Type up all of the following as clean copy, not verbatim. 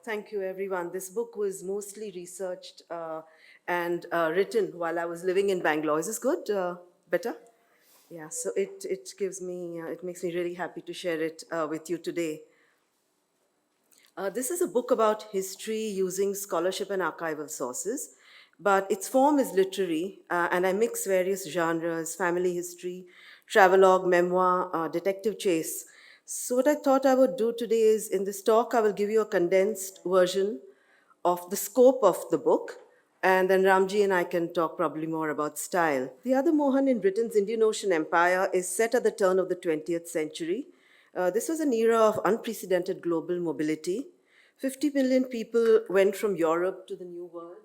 Thank you, everyone. This book was mostly researched and written while I was living in Bangalore. Is this good? Better? Yeah, so it gives me, it makes me really happy to share it with you today. This is a book about history using scholarship and archival sources, but its form is literary, and I mix various genres: family history, travelogue, memoir, detective chase. So, what I thought I would do today is in this talk, I will give you a condensed version of the scope of the book, and then Ramji and I can talk probably more about style. The Other Mohan in Britain's Indian Ocean Empire is set at the turn of the 20th century. This was an era of unprecedented global mobility. 50 million people went from Europe to the New World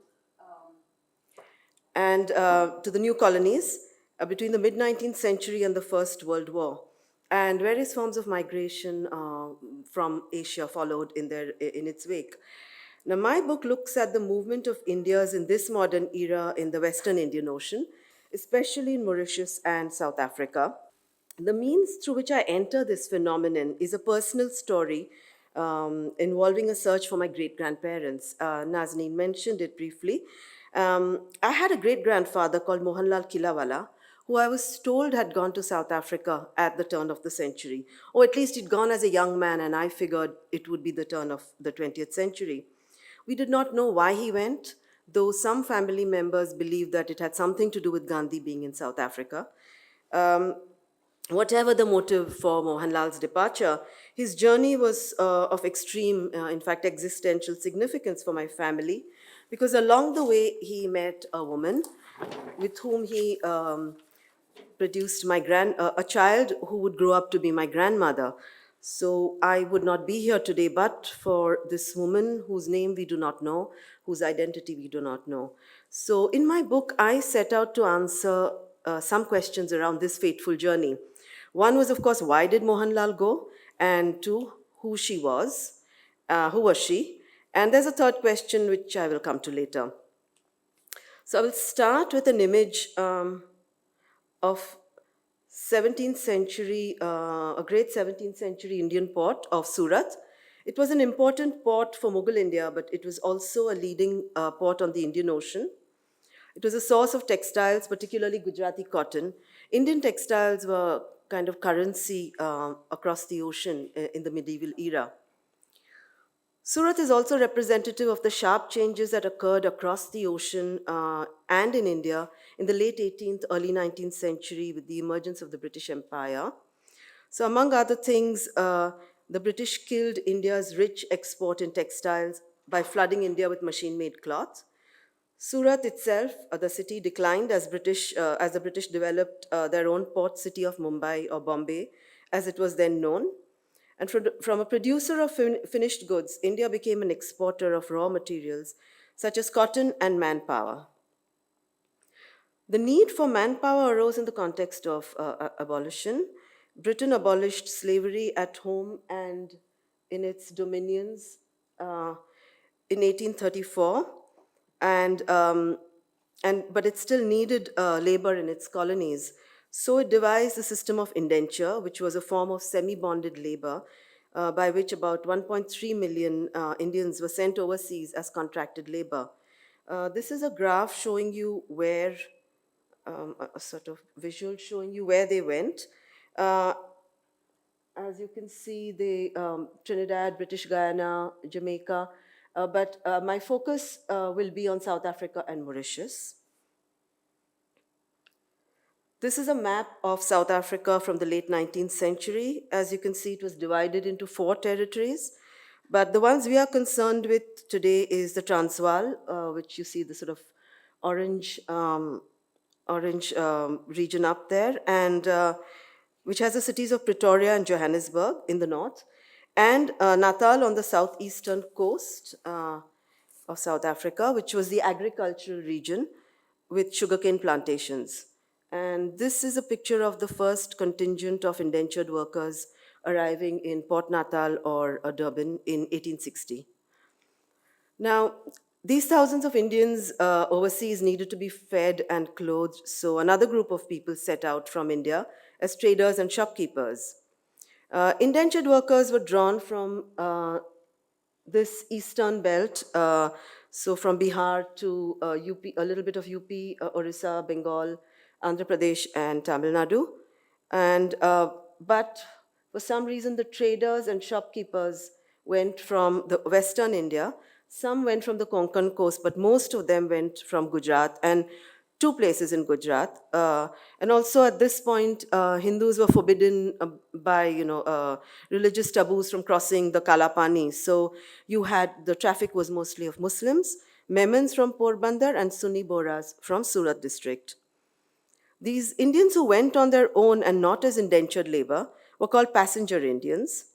and to the new colonies between the mid 19th century and the First World War. And various forms of migration from Asia followed in its wake. Now, my book looks at the movement of Indias in this modern era in the Western Indian Ocean, especially in Mauritius and South Africa. The means through which I enter this phenomenon is a personal story involving a search for my great grandparents. Nazneen mentioned it briefly. I had a great grandfather called Mohanlal Kilawala, who I was told had gone to South Africa at the turn of the century, or at least he'd gone as a young man, and I figured it would be the turn of the 20th century. We did not know why he went, though some family members believed that it had something to do with Gandhi being in South Africa. Um, Whatever the motive for Mohanlal's departure, his journey was of extreme, in fact, existential significance for my family, because along the way he met a woman with whom he produced a child who would grow up to be my grandmother. So I would not be here today but for this woman whose name we do not know, whose identity we do not know. So in my book, I set out to answer some questions around this fateful journey. One was, of course, why did Mohanlal go? And two, who was she? And there's a third question which I will come to later. So I will start with an image of 17th century, a great 17th century Indian port of Surat. It was an important port for Mughal India, but it was also a leading port on the Indian Ocean. It was a source of textiles, particularly Gujarati cotton. Indian textiles were kind of currency across the ocean in the medieval era. Surat is also representative of the sharp changes that occurred across the ocean and in India in the late 18th, early 19th century with the emergence of the British Empire. So, among other things, the British killed India's rich export in textiles by flooding India with machine made cloth. Surat itself, the city, declined as the British developed their own port city of Mumbai or Bombay, as it was then known. And from a producer of finished goods, India became an exporter of raw materials such as cotton and manpower. The need for manpower arose in the context of abolition. Britain abolished slavery at home and in its dominions in 1834, but it still needed labor in its colonies. So it devised the system of indenture, which was a form of semi-bonded labor by which about 1.3 million Indians were sent overseas as contracted labor. This is a graph showing you where, a sort of visual showing you where they went. As you can see, Trinidad, British Guyana, Jamaica, but my focus will be on South Africa and Mauritius. This is a map of South Africa from the late 19th century. As you can see, it was divided into 4 territories, but the ones we are concerned with today is the Transvaal, which you see the sort of orange region up there, and which has the cities of Pretoria and Johannesburg in the north, and Natal on the southeastern coast of South Africa, which was the agricultural region with sugarcane plantations. And this is a picture of the first contingent of indentured workers arriving in Port Natal or Durban in 1860. Now, these thousands of Indians overseas needed to be fed and clothed, so another group of people set out from India as traders and shopkeepers. Indentured workers were drawn from this eastern belt, so from Bihar to UP, a little bit of UP, Orissa, Bengal, Andhra Pradesh, and Tamil Nadu. And but for some reason, the traders and shopkeepers went from the Western India. Some went from the Konkan coast, but most of them went from Gujarat and two places in Gujarat. And also at this point, Hindus were forbidden by, religious taboos from crossing the Kalapani. So you had, the traffic was mostly of Muslims, Memons from Porbandar and Sunni Boras from Surat district. These Indians who went on their own and not as indentured labor were called passenger Indians.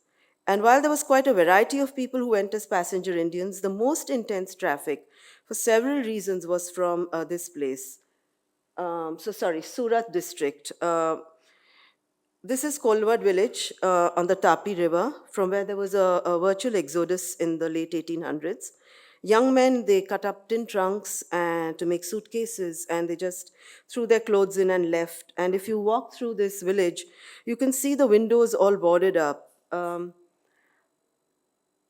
And while there was quite a variety of people who went as passenger Indians, the most intense traffic, for several reasons, was from this place. Surat district. This is Kolwad village on the Tapi River, from where there was a virtual exodus in the late 1800s. Young men, they cut up tin trunks and to make suitcases, and they just threw their clothes in and left. And if you walk through this village, you can see the windows all boarded up.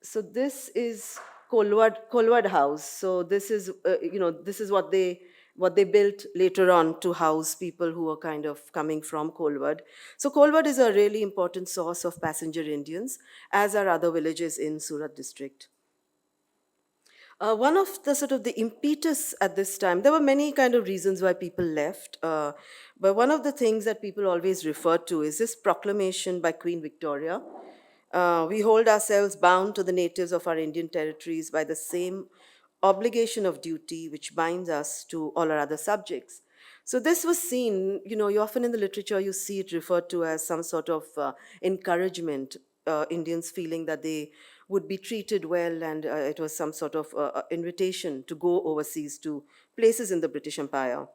So this is Kolwad House. So this is, this is what they built later on to house people who were kind of coming from Kolwad. So Kolwad is a really important source of passenger Indians, as are other villages in Surat district. One of the sort of the impetus at this time, there were many kind of reasons why people left, but one of the things that people always refer to is this proclamation by Queen Victoria. We hold ourselves bound to the natives of our Indian territories by the same obligation of duty which binds us to all our other subjects. So this was seen, you often in the literature you see it referred to as some sort of encouragement, Indians feeling that they would be treated well, and it was some sort of invitation to go overseas to places in the British Empire.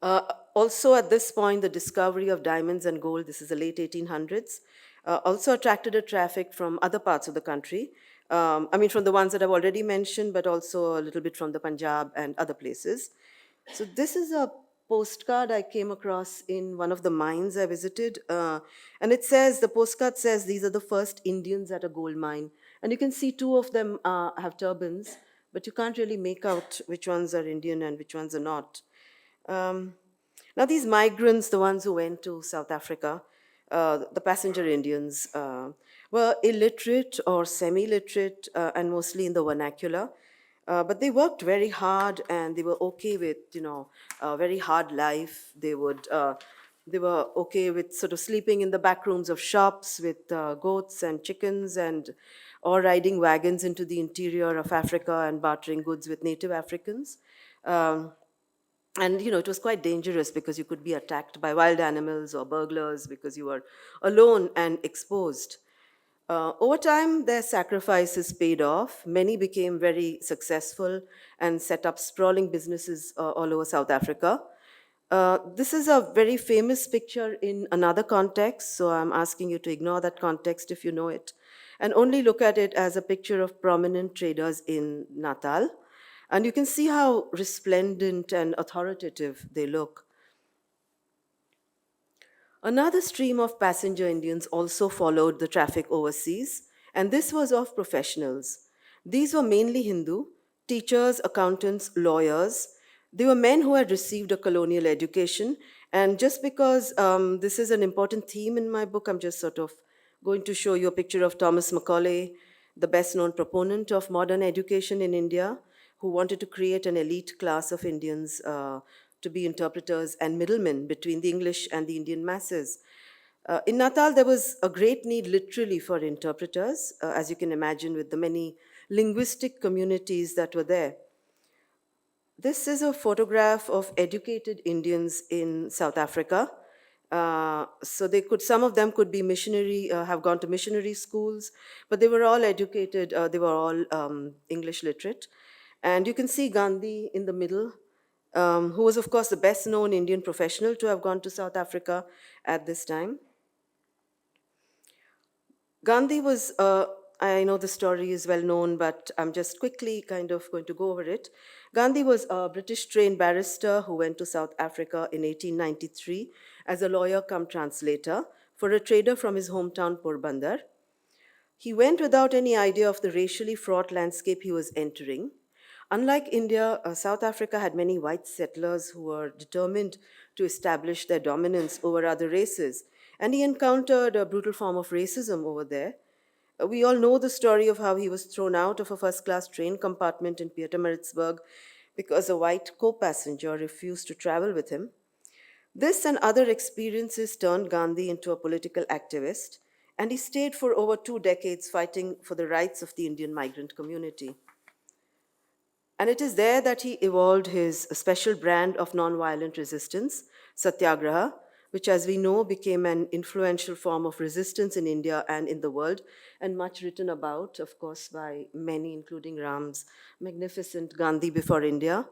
Also at this point, the discovery of diamonds and gold, this is the late 1800s, also attracted a traffic from other parts of the country. From the ones that I've already mentioned, but also a little bit from the Punjab and other places. So this is a postcard I came across in one of the mines I visited. And the postcard says, these are the first Indians at a gold mine. And you can see two of them have turbans, but you can't really make out which ones are Indian and which ones are not. Now these migrants, the ones who went to South Africa, the passenger Indians, were illiterate or semi-literate and mostly in the vernacular. But they worked very hard and they were okay with, a very hard life. They were okay with sort of sleeping in the back rooms of shops with goats and chickens, or riding wagons into the interior of Africa and bartering goods with native Africans. And it was quite dangerous because you could be attacked by wild animals or burglars because you were alone and exposed. Over time, their sacrifices paid off. Many became very successful and set up sprawling businesses all over South Africa. This is a very famous picture in another context, so I'm asking you to ignore that context if you know it, and only look at it as a picture of prominent traders in Natal. And you can see how resplendent and authoritative they look. Another stream of passenger Indians also followed the traffic overseas, and this was of professionals. These were mainly Hindu, teachers, accountants, lawyers. They were men who had received a colonial education, and just because this is an important theme in my book, I'm just sort of going to show you a picture of Thomas Macaulay, the best-known proponent of modern education in India, who wanted to create an elite class of Indians to be interpreters and middlemen between the English and the Indian masses. In Natal, there was a great need literally for interpreters, as you can imagine, with the many linguistic communities that were there. This is a photograph of educated Indians in South Africa. So some of them could be missionary, have gone to missionary schools, but they were all educated, they were all English literate. And you can see Gandhi in the middle, who was, of course, the best-known Indian professional to have gone to South Africa at this time. Gandhi was, I know the story is well known, but I'm just quickly kind of going to go over it. Gandhi was a British-trained barrister who went to South Africa in 1893 as a lawyer cum translator for a trader from his hometown, Porbandar. He went without any idea of the racially fraught landscape he was entering. Unlike India, South Africa had many white settlers who were determined to establish their dominance over other races, and he encountered a brutal form of racism over there. We all know the story of how he was thrown out of a first class train compartment in Pietermaritzburg because a white co passenger refused to travel with him. This and other experiences turned Gandhi into a political activist, and he stayed for over 2 decades fighting for the rights of the Indian migrant community. And it is there that he evolved his special brand of nonviolent resistance, Satyagraha, which, as we know, became an influential form of resistance in India and in the world, and much written about, of course, by many, including Ram's magnificent Gandhi Before India.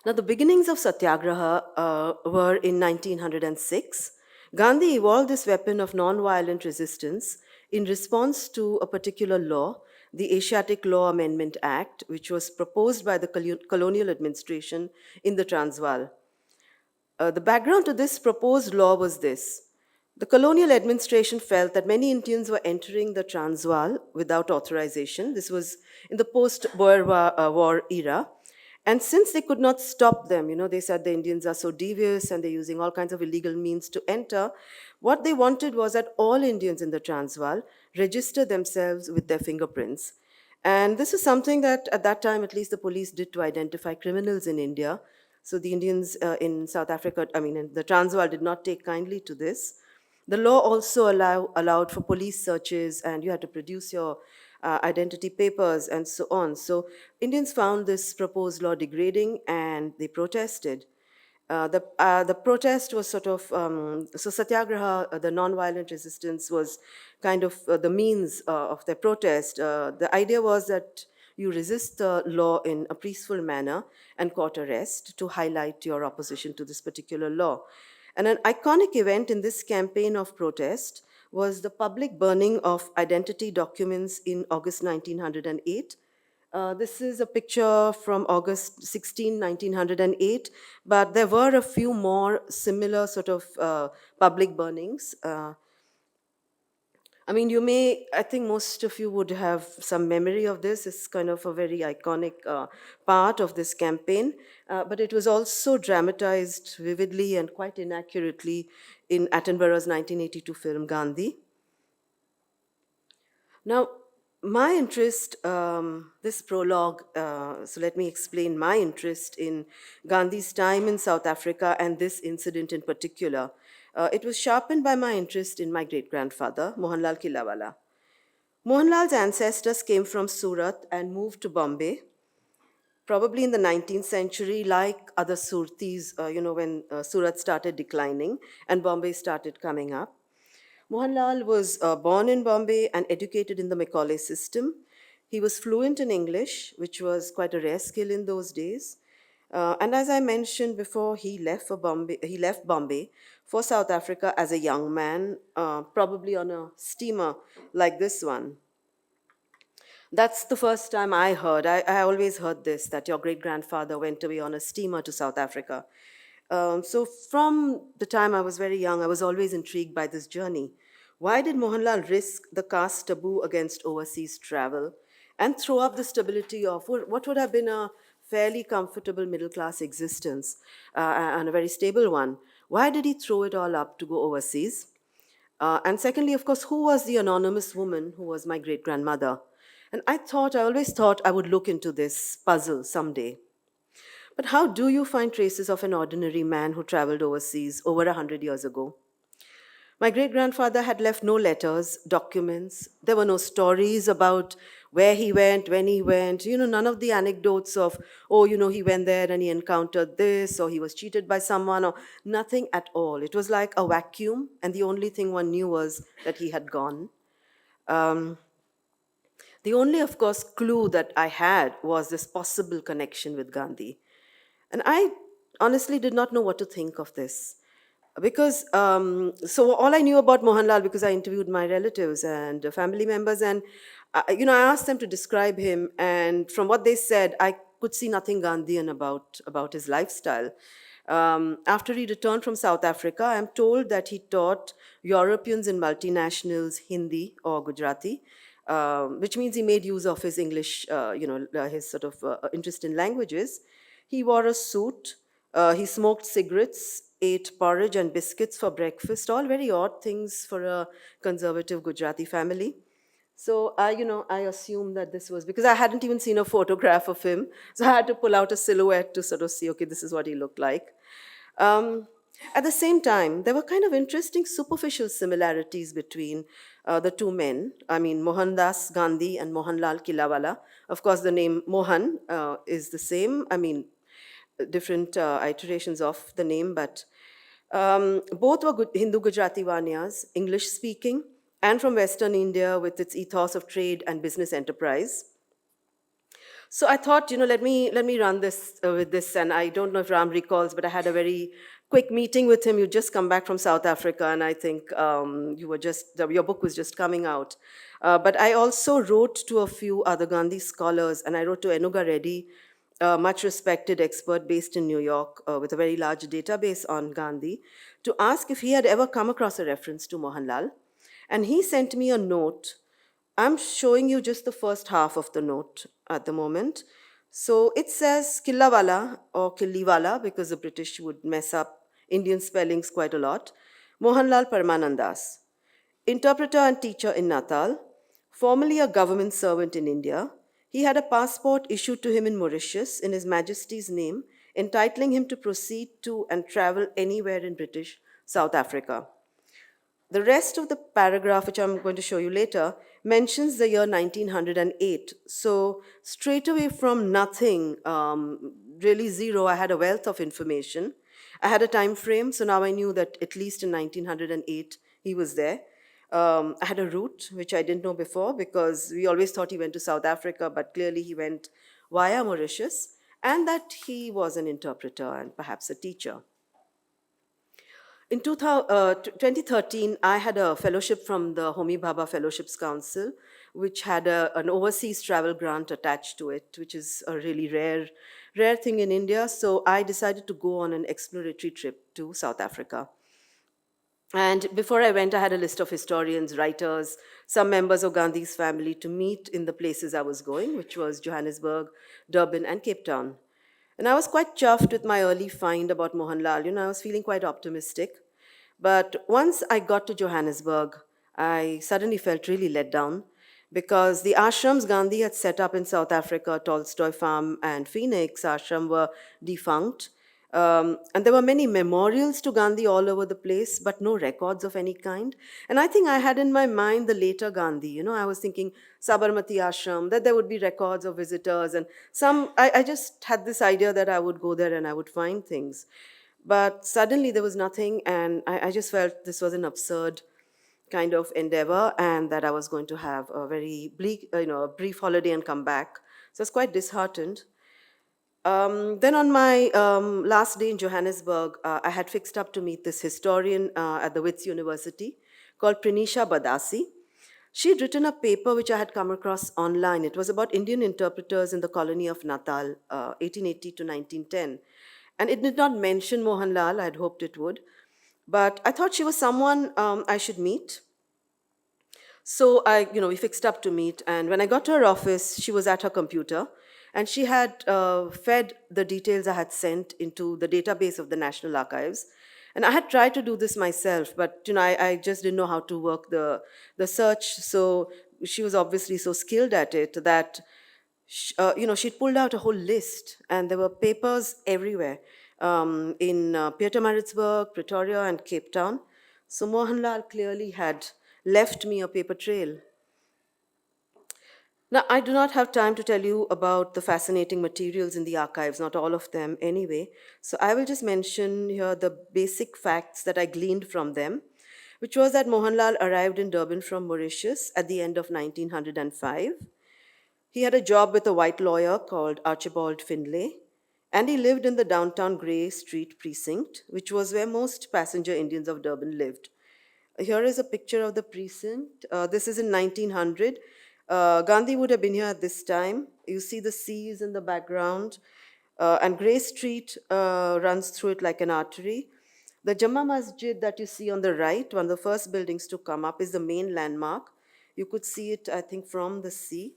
Now, the beginnings of Satyagraha were in 1906. Gandhi evolved this weapon of nonviolent resistance in response to a particular law, the Asiatic Law Amendment Act, which was proposed by the colonial administration in the Transvaal. The background to this proposed law was this. The colonial administration felt that many Indians were entering the Transvaal without authorization. This was in the post-Boer War era. And since they could not stop them, they said the Indians are so devious and they're using all kinds of illegal means to enter, what they wanted was that all Indians in the Transvaal register themselves with their fingerprints. And this is something that at that time, at least the police did to identify criminals in India. So the Indians in South Africa, in the Transvaal did not take kindly to this. The law also allowed for police searches, and you had to produce your identity papers and so on. So Indians found this proposed law degrading and they protested. The protest was sort of, so Satyagraha, the non-violent resistance, was kind of the means of their protest. The idea was that you resist the law in a peaceful manner and court arrest to highlight your opposition to this particular law. And an iconic event in this campaign of protest was the public burning of identity documents in August 1908. This is a picture from August 16, 1908, but there were a few more similar sort of public burnings. I think most of you would have some memory of this. It's kind of a very iconic part of this campaign, but it was also dramatized vividly and quite inaccurately in Attenborough's 1982 film Gandhi. Now, my interest, this prologue, so let me explain my interest in Gandhi's time in South Africa and this incident in particular. It was sharpened by my interest in my great-grandfather, Mohanlal Kilawala. Mohanlal's ancestors came from Surat and moved to Bombay, probably in the 19th century, like other Surtis, when Surat started declining and Bombay started coming up. Mohanlal was born in Bombay and educated in the Macaulay system. He was fluent in English, which was quite a rare skill in those days. And as I mentioned before, he left Bombay for South Africa as a young man, probably on a steamer like this one. That's the first time I heard. I always heard this, that your great-grandfather went away on a steamer to South Africa. So from the time I was very young, I was always intrigued by this journey. Why did Mohanlal risk the caste taboo against overseas travel and throw up the stability of what would have been a fairly comfortable middle-class existence and a very stable one? Why did he throw it all up to go overseas? And secondly, of course, who was the anonymous woman who was my great-grandmother? And I always thought I would look into this puzzle someday. But how do you find traces of an ordinary man who traveled overseas over 100 years ago? My great-grandfather had left no letters, documents. There were no stories about where he went, when he went. None of the anecdotes of, he went there and he encountered this, or he was cheated by someone, or nothing at all. It was like a vacuum, and the only thing one knew was that he had gone. The only, of course, clue that I had was this possible connection with Gandhi. And I honestly did not know what to think of this. Because, so all I knew about Mohanlal, because I interviewed my relatives and family members, and, I asked them to describe him, and from what they said, I could see nothing Gandhian about his lifestyle. After he returned from South Africa, I'm told that he taught Europeans and multinationals Hindi or Gujarati, which means he made use of his English, his sort of interest in languages. He wore a suit. He smoked cigarettes, ate porridge and biscuits for breakfast, all very odd things for a conservative Gujarati family. So I assumed that this was because I hadn't even seen a photograph of him. So I had to pull out a silhouette to sort of see, okay, this is what he looked like. Um, at the same time, there were kind of interesting superficial similarities between the two men. I mean, Mohandas Gandhi and Mohanlal Kilawala. Of course, the name Mohan is the same. I mean, different iterations of the name, but both were Hindu Gujarati Vanyas, English speaking, and from Western India with its ethos of trade and business enterprise. So I thought, let me run this with this, and I don't know if Ram recalls, but I had a very quick meeting with him. You just come back from South Africa, and I think your book was just coming out. But I also wrote to a few other Gandhi scholars, and I wrote to Enuga Reddy, a much respected expert based in New York with a very large database on Gandhi, to ask if he had ever come across a reference to Mohanlal. And he sent me a note. I'm showing you just the first half of the note at the moment. So it says Killawala or Killiwala because the British would mess up Indian spellings quite a lot. Mohanlal Paramanandas, interpreter and teacher in Natal, formerly a government servant in India. He had a passport issued to him in Mauritius in His Majesty's name, entitling him to proceed to and travel anywhere in British South Africa. The rest of the paragraph, which I'm going to show you later, mentions the year 1908. So, straight away from nothing, really zero, I had a wealth of information. I had a time frame, so now I knew that at least in 1908 he was there. I had a route, which I didn't know before because we always thought he went to South Africa, but clearly he went via Mauritius, and that he was an interpreter and perhaps a teacher. In 2013, I had a fellowship from the Homi Bhabha Fellowships Council, which had an overseas travel grant attached to it, which is a really rare thing in India. So I decided to go on an exploratory trip to South Africa. And before I went, I had a list of historians, writers, some members of Gandhi's family to meet in the places I was going, which was Johannesburg, Durban, and Cape Town. And I was quite chuffed with my early find about Mohanlal. I was feeling quite optimistic. But once I got to Johannesburg, I suddenly felt really let down because the ashrams Gandhi had set up in South Africa, Tolstoy Farm and Phoenix Ashram, were defunct. And there were many memorials to Gandhi all over the place, but no records of any kind. And I think I had in my mind the later Gandhi. I was thinking Sabarmati Ashram, that there would be records of visitors. And I just had this idea that I would go there and I would find things. But suddenly there was nothing, and I just felt this was an absurd kind of endeavor and that I was going to have a very bleak, a brief holiday and come back. So I was quite disheartened. Then on my last day in Johannesburg, I had fixed up to meet this historian at the Wits University called Pranisha Badasi. She'd written a paper which I had come across online. It was about Indian interpreters in the colony of Natal, 1880 to 1910. And it did not mention Mohanlal, I'd hoped it would. But I thought she was someone I should meet. So we fixed up to meet. And when I got to her office, she was at her computer. And she had fed the details I had sent into the database of the National Archives. And I had tried to do this myself, but I just didn't know how to work the search. So she was obviously so skilled at it that she'd pulled out a whole list, and there were papers everywhere in Pietermaritzburg, Pretoria, and Cape Town. So Mohanlal clearly had left me a paper trail. Now, I do not have time to tell you about the fascinating materials in the archives, not all of them anyway. So I will just mention here the basic facts that I gleaned from them, which was that Mohanlal arrived in Durban from Mauritius at the end of 1905. He had a job with a white lawyer called Archibald Findlay, and he lived in the downtown Grey Street precinct, which was where most passenger Indians of Durban lived. Here is a picture of the precinct. This is in 1900. Gandhi would have been here at this time. You see the seas in the background. and Grey Street runs through it like an artery. The Jama Masjid that you see on the right, one of the first buildings to come up, is the main landmark. You could see it, I think, from the sea.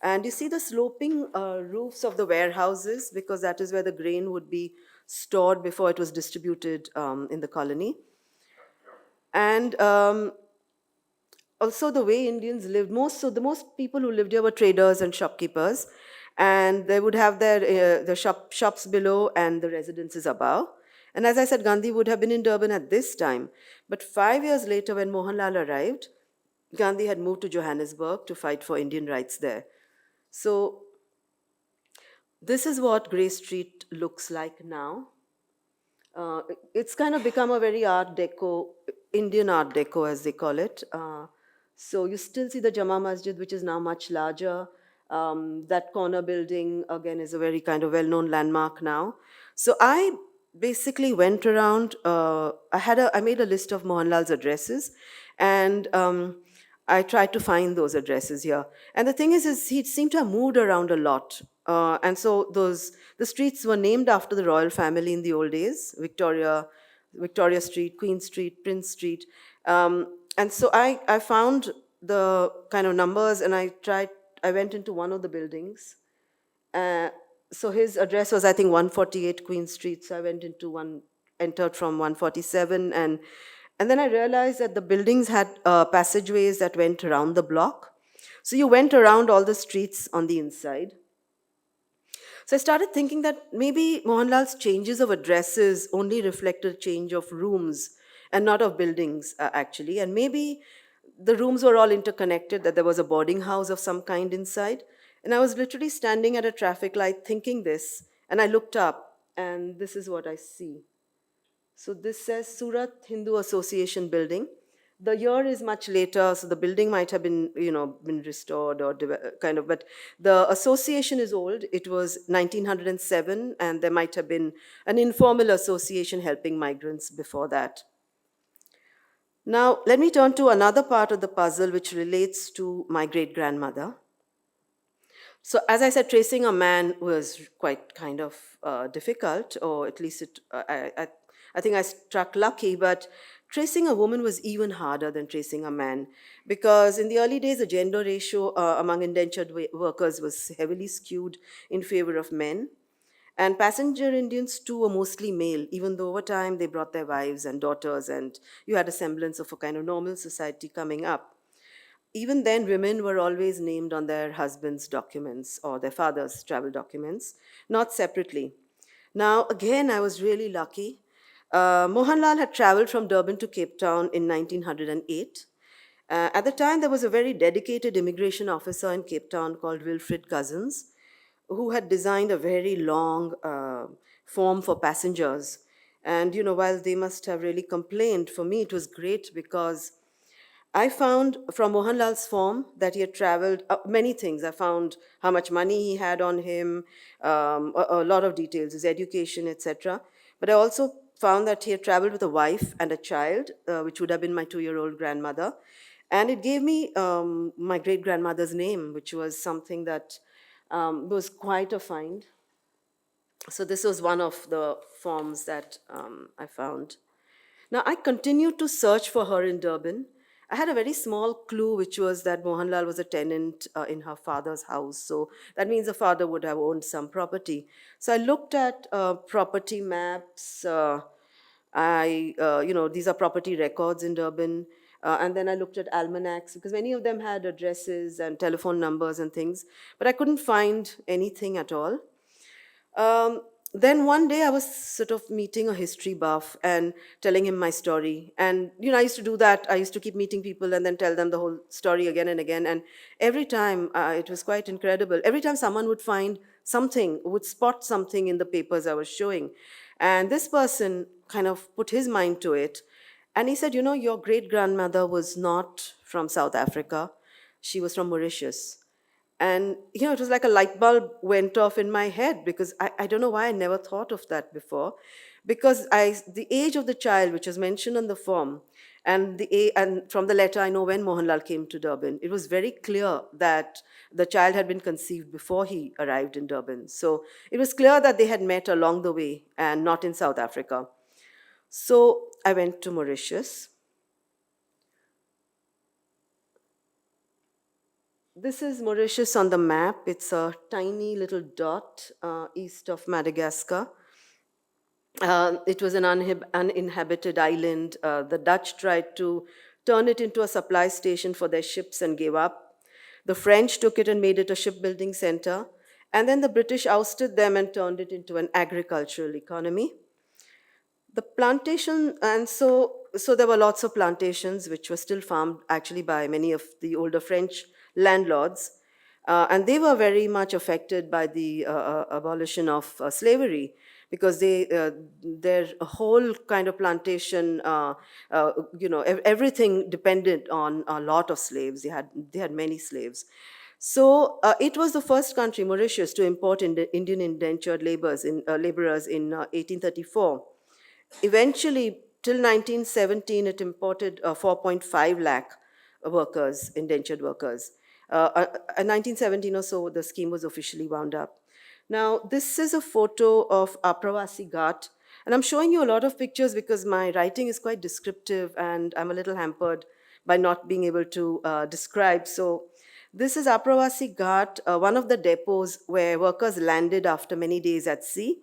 And you see the sloping roofs of the warehouses because that is where the grain would be stored before it was distributed in the colony. And also the way Indians lived, the most people who lived here were traders and shopkeepers, and they would have their the shops below and the residences above. And as I said, Gandhi would have been in Durban at this time, but 5 years later, when Mohanlal arrived, Gandhi had moved to Johannesburg to fight for Indian rights there. So this is what Grey Street looks like now. It's kind of become a very Art Deco, Indian Art Deco as they call it. So you still see the Jama Masjid, which is now much larger. That corner building, again, is a very kind of well-known landmark now. So I basically went around, I made a list of Mohanlal's addresses, and I tried to find those addresses here. And the thing is he seemed to have moved around a lot. And so the streets were named after the royal family in the old days: Victoria Street, Queen Street, Prince Street. And so I found the kind of numbers, and I went into one of the buildings. So his address was, I think, 148 Queen Street. So I entered from 147, and then I realized that the buildings had passageways that went around the block. So you went around all the streets on the inside. So I started thinking that maybe Mohanlal's changes of addresses only reflected change of rooms and not of buildings, actually. And maybe the rooms were all interconnected, that there was a boarding house of some kind inside. And I was literally standing at a traffic light thinking this, and I looked up, and this is what I see. So this says Surat Hindu Association building. The year is much later, so the building might have been, been restored or kind of, but the association is old. It was 1907, and there might have been an informal association helping migrants before that. Now, let me turn to another part of the puzzle which relates to my great-grandmother. So, as I said, tracing a man was quite kind of difficult, or at least I think I struck lucky, but tracing a woman was even harder than tracing a man, because in the early days, the gender ratio among indentured workers was heavily skewed in favor of men. And passenger Indians too were mostly male, even though over time they brought their wives and daughters, and you had a semblance of a kind of normal society coming up. Even then, women were always named on their husbands' documents or their father's travel documents, not separately. Now, again, I was really lucky. Mohanlal had traveled from Durban to Cape Town in 1908. At the time, there was a very dedicated immigration officer in Cape Town called Wilfred Cousins, who had designed a very long form for passengers. And, while they must have really complained, for me it was great because I found from Mohanlal's form that he had traveled many things. I found how much money he had on him, a lot of details, his education, etc. But I also found that he had traveled with a wife and a child, which would have been my 2-year-old grandmother. And it gave me my great-grandmother's name, which was something that was quite a find. So this was one of the forms that I found. Now, I continued to search for her in Durban. I had a very small clue, which was that Mohanlal was a tenant in her father's house. So that means the father would have owned some property. So I looked at property maps. These are property records in Durban. And then I looked at almanacs because many of them had addresses and telephone numbers and things, but I couldn't find anything at all. Then one day I was sort of meeting a history buff and telling him my story. And, I used to do that. I used to keep meeting people and then tell them the whole story again and again. And every time, it was quite incredible. Every time someone would find something, would spot something in the papers I was showing. And this person kind of put his mind to it. And he said, your great-grandmother was not from South Africa. She was from Mauritius. And, it was like a light bulb went off in my head because I don't know why I never thought of that before. Because the age of the child, which was mentioned on the form, And from the letter, I know when Mohanlal came to Durban, it was very clear that the child had been conceived before he arrived in Durban. So it was clear that they had met along the way and not in South Africa. So I went to Mauritius. This is Mauritius on the map. It's a tiny little dot east of Madagascar. It was an uninhabited island. The Dutch tried to turn it into a supply station for their ships and gave up. The French took it and made it a shipbuilding center. And then the British ousted them and turned it into an agricultural economy. The plantation, and so there were lots of plantations which were still farmed actually by many of the older French landlords. And they were very much affected by the abolition of slavery because their whole kind of plantation, everything depended on a lot of slaves. They had many slaves. So it was the first country, Mauritius, to import Indian indentured laborers in 1834. Eventually, till 1917, it imported 4.5 lakh workers, indentured workers. In 1917 or so, the scheme was officially wound up. Now, this is a photo of Aprawasi Ghat, and I'm showing you a lot of pictures because my writing is quite descriptive and I'm a little hampered by not being able to describe. So, this is Aprawasi Ghat, one of the depots where workers landed after many days at sea.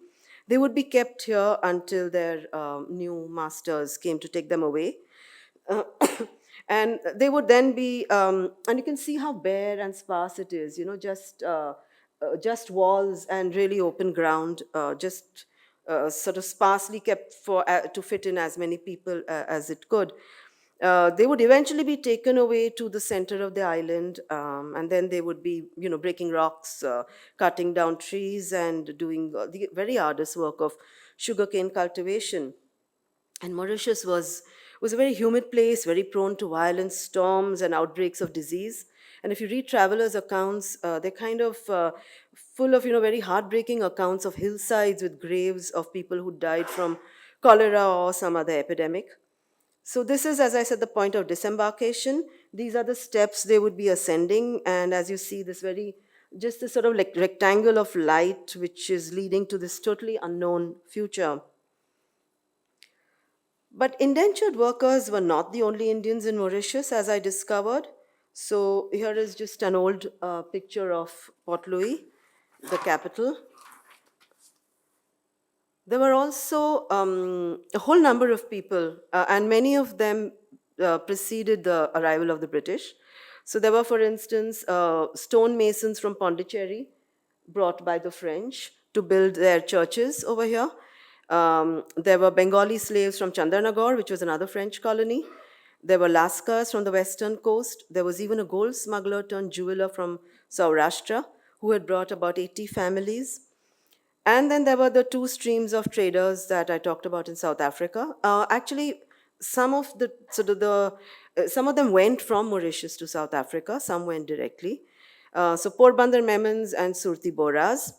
They would be kept here until their new masters came to take them away. Uh, and they would then be, and you can see how bare and sparse it is, just walls and really open ground, just sort of sparsely kept to fit in as many people as it could. They would eventually be taken away to the center of the island, and then they would be, breaking rocks, cutting down trees, and doing the very arduous work of sugarcane cultivation. And Mauritius was a very humid place, very prone to violence, storms, and outbreaks of disease. And if you read travelers' accounts, they're kind of full of, very heartbreaking accounts of hillsides with graves of people who died from cholera or some other epidemic. So this is, as I said, the point of disembarkation. These are the steps they would be ascending. And as you see, just this sort of like rectangle of light, which is leading to this totally unknown future. But indentured workers were not the only Indians in Mauritius, as I discovered. So here is just an old picture of Port Louis, the capital. There were also a whole number of people, and many of them preceded the arrival of the British. So there were, for instance, stonemasons from Pondicherry brought by the French to build their churches over here. There were Bengali slaves from Chandernagore, which was another French colony. There were Lascars from the western coast. There was even a gold smuggler turned jeweler from Saurashtra who had brought about 80 families. And then there were the two streams of traders that I talked about in South Africa. Actually, some of some of them went from Mauritius to South Africa. Some went directly. So Porbandar Memons and Surti Boras,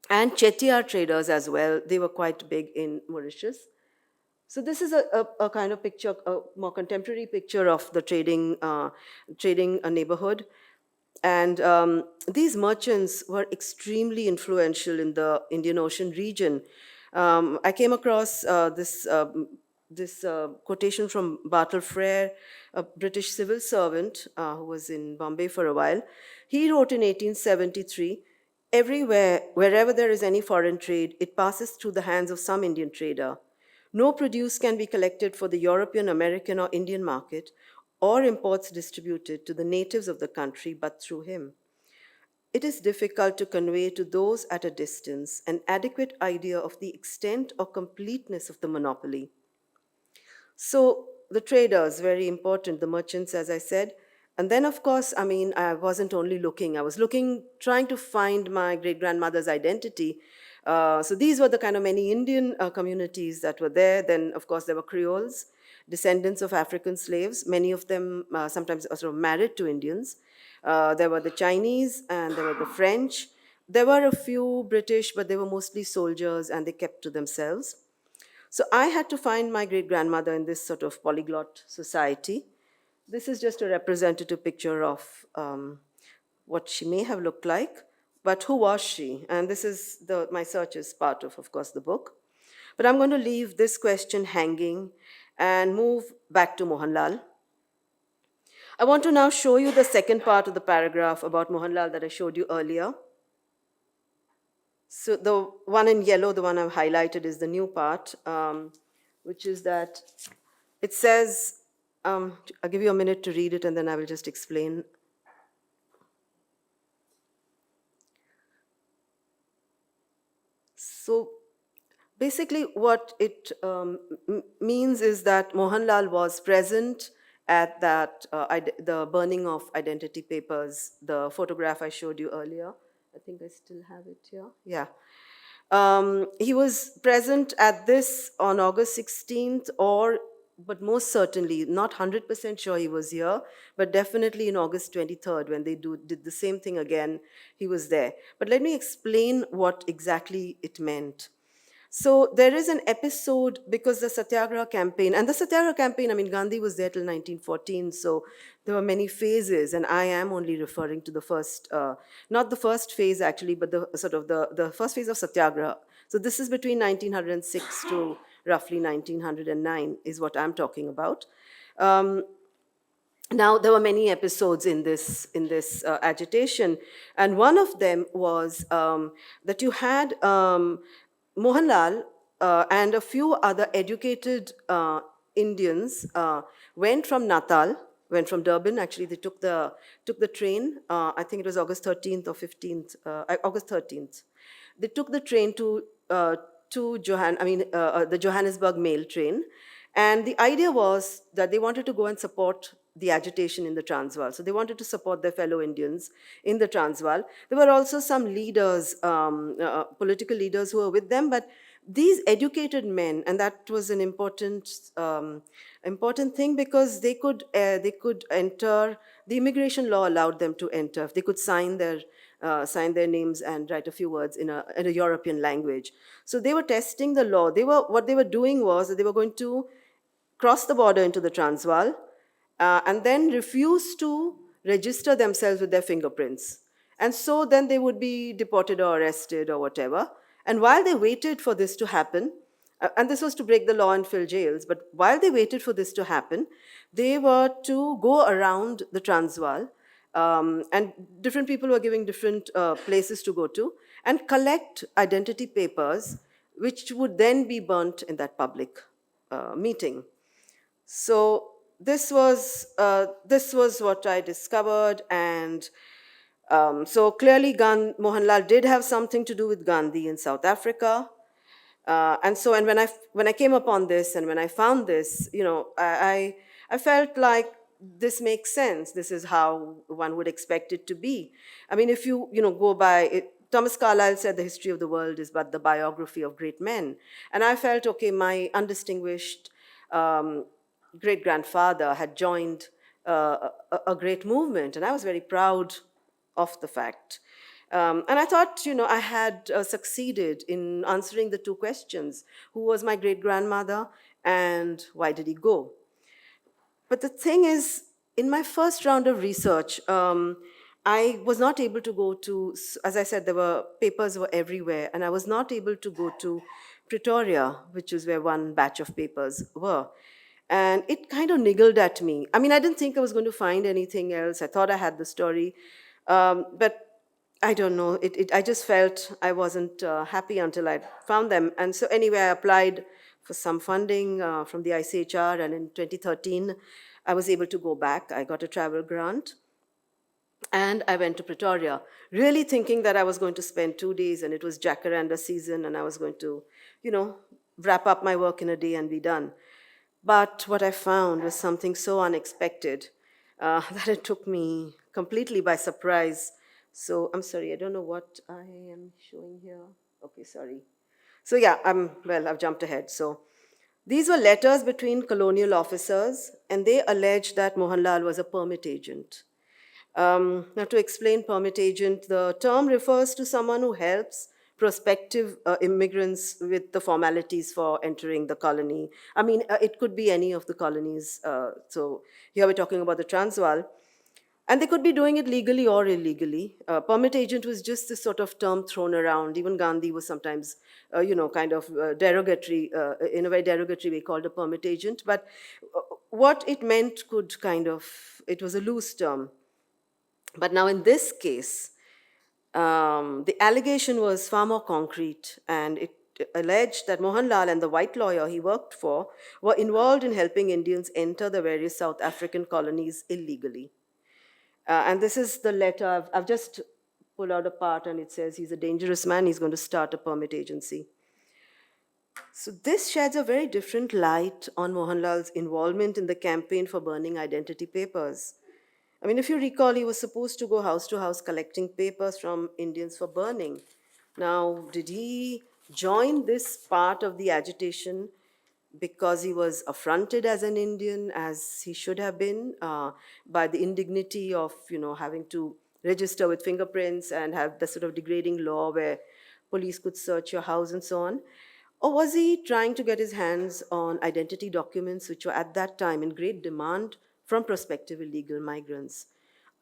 and Chettiar traders as well. They were quite big in Mauritius. So this is a kind of picture, a more contemporary picture of the trading neighborhood. And these merchants were extremely influential in the Indian Ocean region. I came across this quotation from Bartle Frere, a British civil servant who was in Bombay for a while. He wrote in 1873, "Everywhere, wherever there is any foreign trade, it passes through the hands of some Indian trader. No produce can be collected for the European, American, or Indian market, or imports distributed to the natives of the country but through him. It is difficult to convey to those at a distance an adequate idea of the extent or completeness of the monopoly." So the traders, very important, the merchants, as I said. And then, of course, I wasn't only looking, I was looking, trying to find my great-grandmother's identity. So these were the kind of many Indian communities that were there. Then, of course, there were Creoles, descendants of African slaves, many of them sometimes sort of married to Indians. There were the Chinese and there were the French. There were a few British, but they were mostly soldiers and they kept to themselves. So I had to find my great-grandmother in this sort of polyglot society. This is just a representative picture of what she may have looked like, but who was she? And this is my search is part of course, the book. But I'm going to leave this question hanging and move back to Mohanlal. I want to now show you the second part of the paragraph about Mohanlal that I showed you earlier. So the one in yellow, the one I've highlighted, is the new part, which is that it says, I'll give you a minute to read it and then I will just explain. So basically what it means is that Mohanlal was present at that, the burning of identity papers, the photograph I showed you earlier. I think I still have it here. Yeah. He was present at this on August 16th, but most certainly, not 100% sure he was here, but definitely in August 23rd when they did the same thing again, he was there. But let me explain what exactly it meant. So there is an episode because the Satyagraha campaign, and the Satyagraha campaign, I mean, Gandhi was there till 1914, so there were many phases, and I am only referring to the first, not the first phase actually, but the sort of the first phase of Satyagraha. So this is between 1906 to roughly 1909 is what I'm talking about. Now, there were many episodes in this agitation, and one of them was that you had Mohanlal and a few other educated Indians went from Natal, went from Durban. Actually, they took the train. I think it was August 13th or 15th, August 13th. They took the train to the Johannesburg mail train. And the idea was that they wanted to go and support the agitation in the Transvaal. So they wanted to support their fellow Indians in the Transvaal. There were also some leaders, political leaders who were with them, but these educated men, and that was an important thing because they could enter. The immigration law allowed them to enter. They could sign their names and write a few words in a European language. So they were testing the law. What they were doing was that they were going to cross the border into the Transvaal and then refuse to register themselves with their fingerprints. And so then they would be deported or arrested or whatever. And while they waited for this to happen, and this was to break the law and fill jails, but while they waited for this to happen, they were to go around the Transvaal, and different people were giving different places to go to, and collect identity papers, which would then be burnt in that public meeting. So this was what I discovered, and so clearly Mohanlal did have something to do with Gandhi in South Africa. And so, and when I came upon this and when I found this, I felt like this makes sense. This is how one would expect it to be. I mean, if you go by it, Thomas Carlyle said the history of the world is but the biography of great men. And I felt, okay, my undistinguished great-grandfather had joined a great movement, and I was very proud of the fact. And I thought, I had succeeded in answering the two questions. Who was my great-grandmother and why did he go? But the thing is, in my first round of research, I was not able to go to, as I said, papers were everywhere, and I was not able to go to Pretoria, which is where one batch of papers were. And it kind of niggled at me. I mean, I didn't think I was going to find anything else. I thought I had the story. But I don't know, I just felt I wasn't happy until I found them. And so anyway, I applied for some funding from the ICHR, and in 2013, I was able to go back. I got a travel grant, and I went to Pretoria, really thinking that I was going to spend 2 days, and it was jacaranda season, and I was going to, wrap up my work in a day and be done. But what I found was something so unexpected that it took me completely by surprise. So I'm sorry, I don't know what I am showing here. Okay, sorry. So yeah, I've jumped ahead. So these were letters between colonial officers, and they alleged that Mohanlal was a permit agent. Now, to explain permit agent, the term refers to someone who helps prospective immigrants with the formalities for entering the colony. I mean, it could be any of the colonies. So here we're talking about the Transvaal. And they could be doing it legally or illegally. Permit agent was just this sort of term thrown around. Even Gandhi was sometimes, kind of derogatory, in a very derogatory way, called a permit agent. But what it meant could kind of, it was a loose term. But now in this case, the allegation was far more concrete, and it alleged that Mohanlal and the white lawyer he worked for were involved in helping Indians enter the various South African colonies illegally. And this is the letter. I've just pulled out a part, and it says he's a dangerous man. He's going to start a permit agency. So this sheds a very different light on Mohanlal's involvement in the campaign for burning identity papers. I mean, if you recall, he was supposed to go house to house collecting papers from Indians for burning. Now, did he join this part of the agitation because he was affronted as an Indian, as he should have been, by the indignity of, having to register with fingerprints and have the sort of degrading law where police could search your house and so on? Or was he trying to get his hands on identity documents which were at that time in great demand from prospective illegal migrants?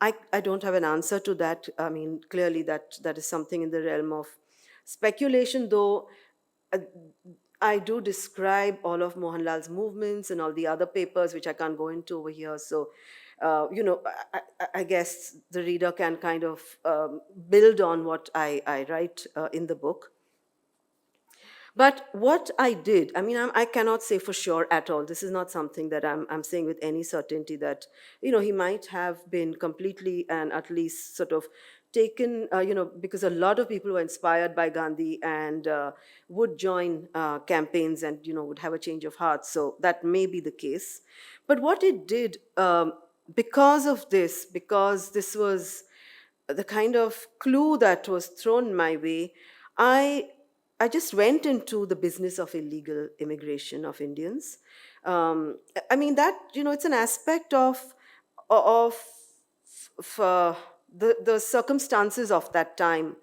I don't have an answer to that. I mean, clearly that is something in the realm of speculation, though uh, I do describe all of Mohanlal's movements and all the other papers, which I can't go into over here. So, I guess the reader can kind of build on what I write in the book. But what I did, I mean, I cannot say for sure at all. This is not something that I'm saying with any certainty that, he might have been completely and at least sort of taken, because a lot of people were inspired by Gandhi and would join campaigns and, would have a change of heart. So that may be the case. But what it did, because this was the kind of clue that was thrown my way, I I just went into the business of illegal immigration of Indians. I mean that it's an aspect of, of the circumstances of that time,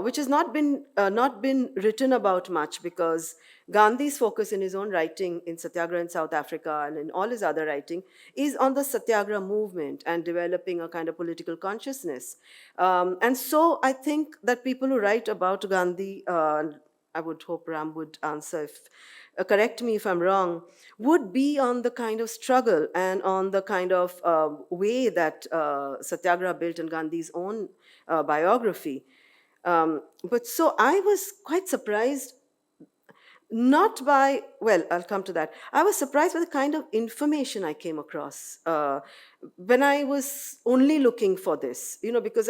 which has not been written about much because Gandhi's focus in his own writing in Satyagraha in South Africa and in all his other writing is on the Satyagraha movement and developing a kind of political consciousness. And so I think that people who write about Gandhi, I would hope Ram would answer if correct me if I'm wrong, would be on the kind of struggle and on the kind of way that Satyagraha built in Gandhi's own biography. But so I was quite surprised, not by, well, I'll come to that. I was surprised by the kind of information I came across when I was only looking for this, because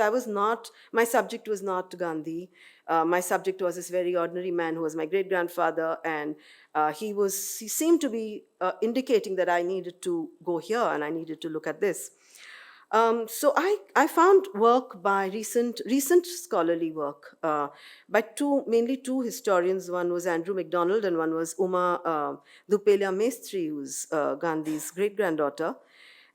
my subject was not Gandhi. My subject was this very ordinary man who was my great grandfather, and he seemed to be indicating that I needed to go here and I needed to look at this. So I found work by recent scholarly work by mainly two historians. One was Andrew MacDonald and one was Uma Dupelia Mestri, who's Gandhi's great granddaughter.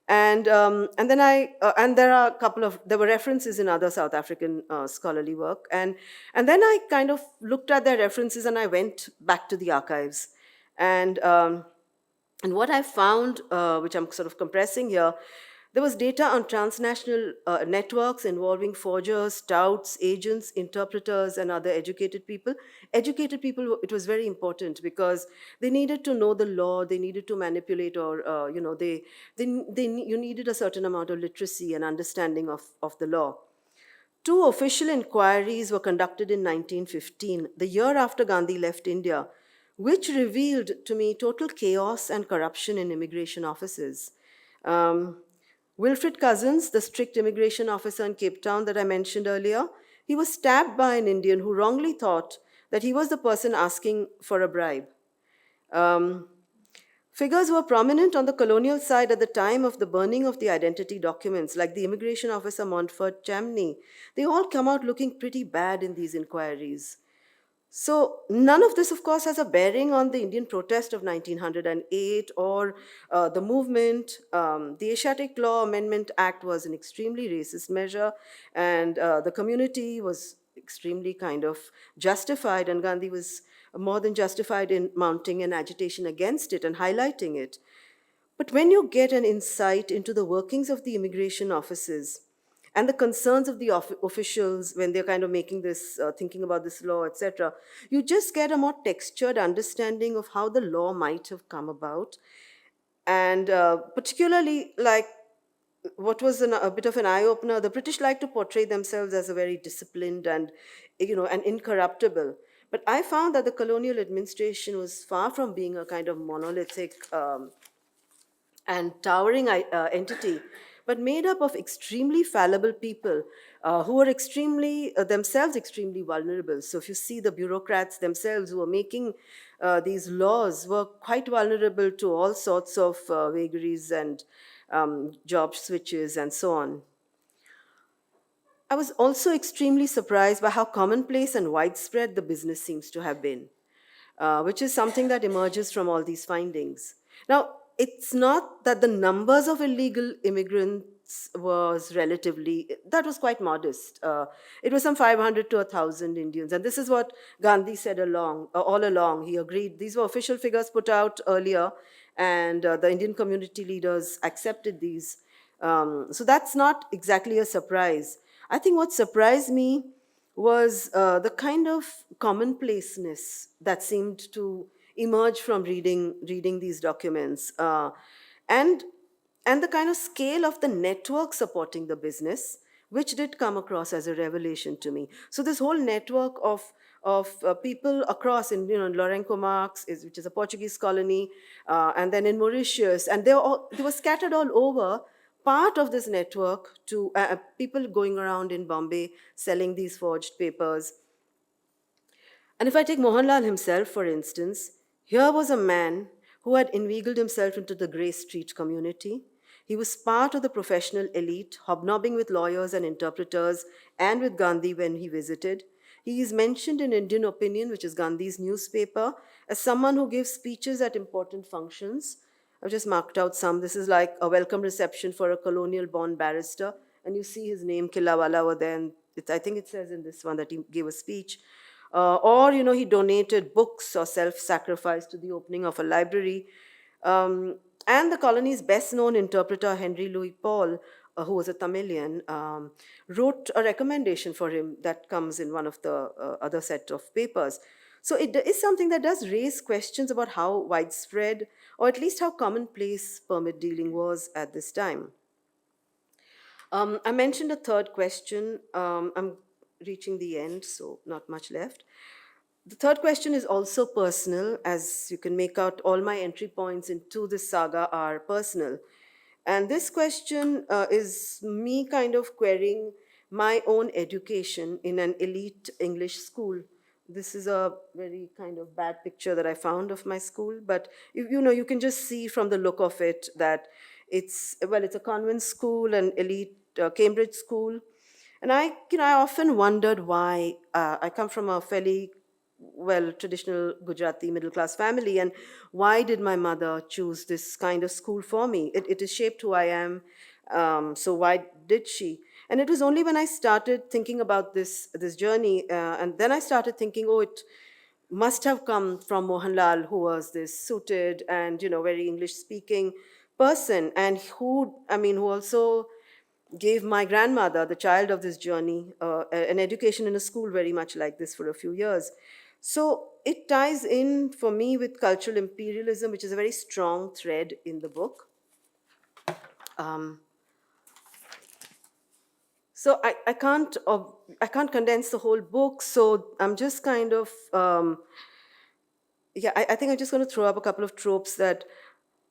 And then and there were references in other South African scholarly work, and then I kind of looked at their references and I went back to the archives, and what I found, which I'm sort of compressing here, there was data on transnational networks involving forgers, touts, agents, interpreters, and other educated people. Educated people, it was very important because they needed to know the law, they needed to manipulate, or you needed a certain amount of literacy and understanding of the law. Two official inquiries were conducted in 1915, the year after Gandhi left India, which revealed to me total chaos and corruption in immigration offices. Um, Wilfred Cousins, the strict immigration officer in Cape Town that I mentioned earlier, he was stabbed by an Indian who wrongly thought that he was the person asking for a bribe. Um, Figures were prominent on the colonial side at the time of the burning of the identity documents, like the immigration officer Montfort Chamney. They all come out looking pretty bad in these inquiries. So none of this, of course, has a bearing on the Indian protest of 1908 or the movement. The Asiatic Law Amendment Act was an extremely racist measure, and the community was, extremely kind of justified, and Gandhi was more than justified in mounting an agitation against it and highlighting it. But when you get an insight into the workings of the immigration offices and the concerns of the officials when they're kind of making this, thinking about this law, etc., you just get a more textured understanding of how the law might have come about. And particularly, like, what was a bit of an eye opener, the British like to portray themselves as a very disciplined and, and incorruptible. But I found that the colonial administration was far from being a kind of monolithic and towering entity, but made up of extremely fallible people who were themselves extremely vulnerable. So if you see the bureaucrats themselves who were making these laws were quite vulnerable to all sorts of vagaries and job switches and so on. I was also extremely surprised by how commonplace and widespread the business seems to have been, which is something that emerges from all these findings. Now, it's not that the numbers of illegal immigrants was that was quite modest. It was some 500 to 1,000 Indians. And this is what Gandhi said all along. He agreed. These were official figures put out earlier, and the Indian community leaders accepted these. So that's not exactly a surprise. I think what surprised me was the kind of commonplaceness that seemed to emerge from reading these documents, and and the kind of scale of the network supporting the business, which did come across as a revelation to me. So this whole network of people across in Lourenço Marques, which is a Portuguese colony, and then in Mauritius, and they were scattered all over, part of this network to people going around in Bombay selling these forged papers. And if I take Mohanlal himself, for instance, here was a man who had inveigled himself into the Grey Street community. He was part of the professional elite, hobnobbing with lawyers and interpreters and with Gandhi when he visited. He is mentioned in Indian Opinion, which is Gandhi's newspaper, as someone who gives speeches at important functions. I've just marked out some. This is like a welcome reception for a colonial-born barrister, and you see his name, Killawala, over there, and I think it says in this one that he gave a speech. Or, he donated books or self-sacrificed to the opening of a library. And the colony's best-known interpreter, Henry Louis Paul, who was a Tamilian, wrote a recommendation for him that comes in one of the other set of papers. So it is something that does raise questions about how widespread, or at least how commonplace, permit dealing was at this time. I mentioned a third question. I'm reaching the end, so not much left. The third question is also personal. As you can make out, all my entry points into this saga are personal. And this question is me kind of querying my own education in an elite English school. This is a very kind of bad picture that I found of my school, but you can just see from the look of it that it's a convent school, an elite Cambridge school. And I often wondered why. I come from a fairly traditional Gujarati middle class family, and why did my mother choose this kind of school for me? It has shaped who I am. So why did she? And it was only when I started thinking about this journey, and then I started thinking, oh, it must have come from Mohanlal, who was this suited and very English speaking person, and who also gave my grandmother, the child of this journey, an education in a school very much like this for a few years. So it ties in for me with cultural imperialism, which is a very strong thread in the book. So I can't condense the whole book. So I'm just kind of I think I'm just going to throw up a couple of tropes that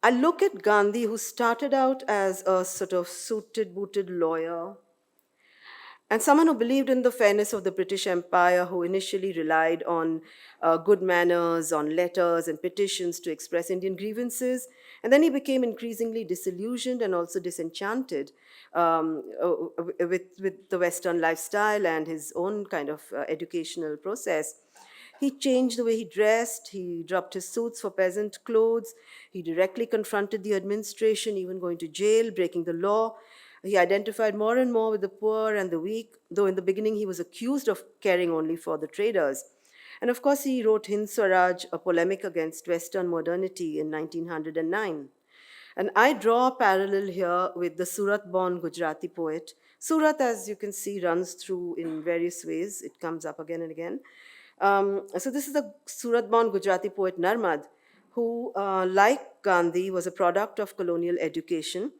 I look at Gandhi, who started out as a sort of suited, booted lawyer, and someone who believed in the fairness of the British Empire, who initially relied on good manners, on letters and petitions to express Indian grievances. And then he became increasingly disillusioned and also disenchanted with the Western lifestyle and his own kind of educational process. He changed the way he dressed, he dropped his suits for peasant clothes, he directly confronted the administration, even going to jail, breaking the law. He identified more and more with the poor and the weak, though in the beginning he was accused of caring only for the traders. And of course, he wrote Hind Swaraj, a polemic against Western modernity in 1909. And I draw a parallel here with the Surat born Gujarati poet. Surat, as you can see, runs through in various ways, it comes up again and again. So, this is the Surat born Gujarati poet Narmad, who, like Gandhi, was a product of colonial education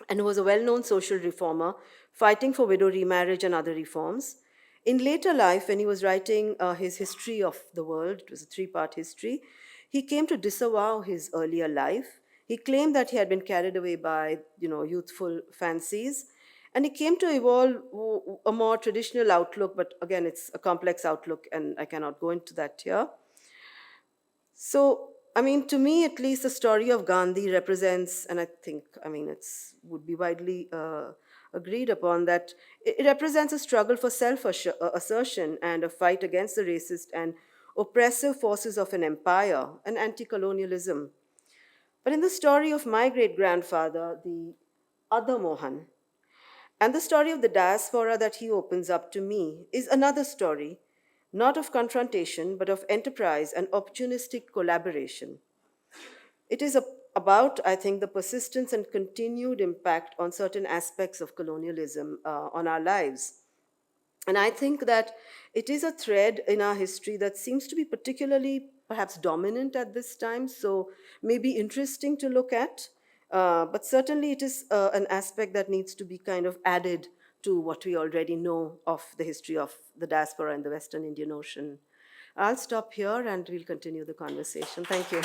and was a well known social reformer fighting for widow remarriage and other reforms. In later life, when he was writing his history of the world, it was a three-part history, he came to disavow his earlier life. He claimed that he had been carried away by, youthful fancies, and he came to evolve a more traditional outlook, but again, it's a complex outlook, and I cannot go into that here. So, I mean, to me at least, the story of Gandhi represents, and I think, I mean, it's would be widely agreed upon that it represents a struggle for self-assertion and a fight against the racist and oppressive forces of an empire, an anti-colonialism. But in the story of my great-grandfather, the Other Mohan, and the story of the diaspora that he opens up to me is another story, not of confrontation, but of enterprise and opportunistic collaboration. It is about, I think, the persistence and continued impact on certain aspects of colonialism on our lives. And I think that it is a thread in our history that seems to be particularly perhaps dominant at this time, so maybe interesting to look at. But certainly it is an aspect that needs to be kind of added to what we already know of the history of the diaspora in the Western Indian Ocean. I'll stop here and we'll continue the conversation. Thank you.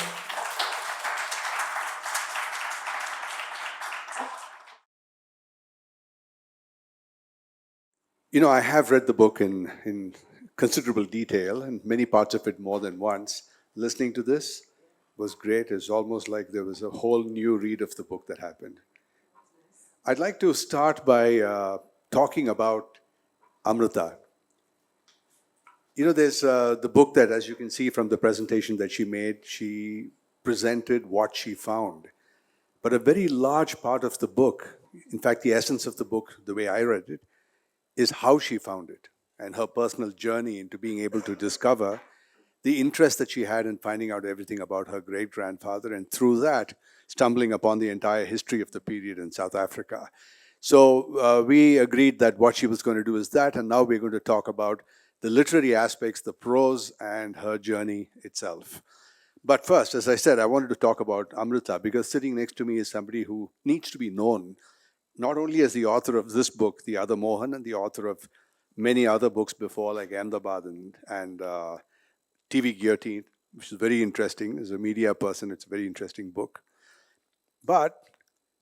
You know, I have read the book in considerable detail and many parts of it more than once. Listening to this was great. It's almost like there was a whole new read of the book that happened. I'd like to start by talking about Amrita. You know, there's the book that, as you can see from the presentation that she made, she presented what she found. But a very large part of the book, in fact, the essence of the book, the way I read it, is how she found it and her personal journey into being able to discover the interest that she had in finding out everything about her great grandfather, and through that, stumbling upon the entire history of the period in South Africa. So we agreed that what she was going to do is that, and now we're going to talk about the literary aspects, the prose, and her journey itself. But first, as I said, I wanted to talk about Amrita because sitting next to me is somebody who needs to be known not only as the author of this book, The Other Mohan, and the author of many other books before, like Ahmedabad and TV Guillotine, which is very interesting. As a media person, it's a very interesting book. But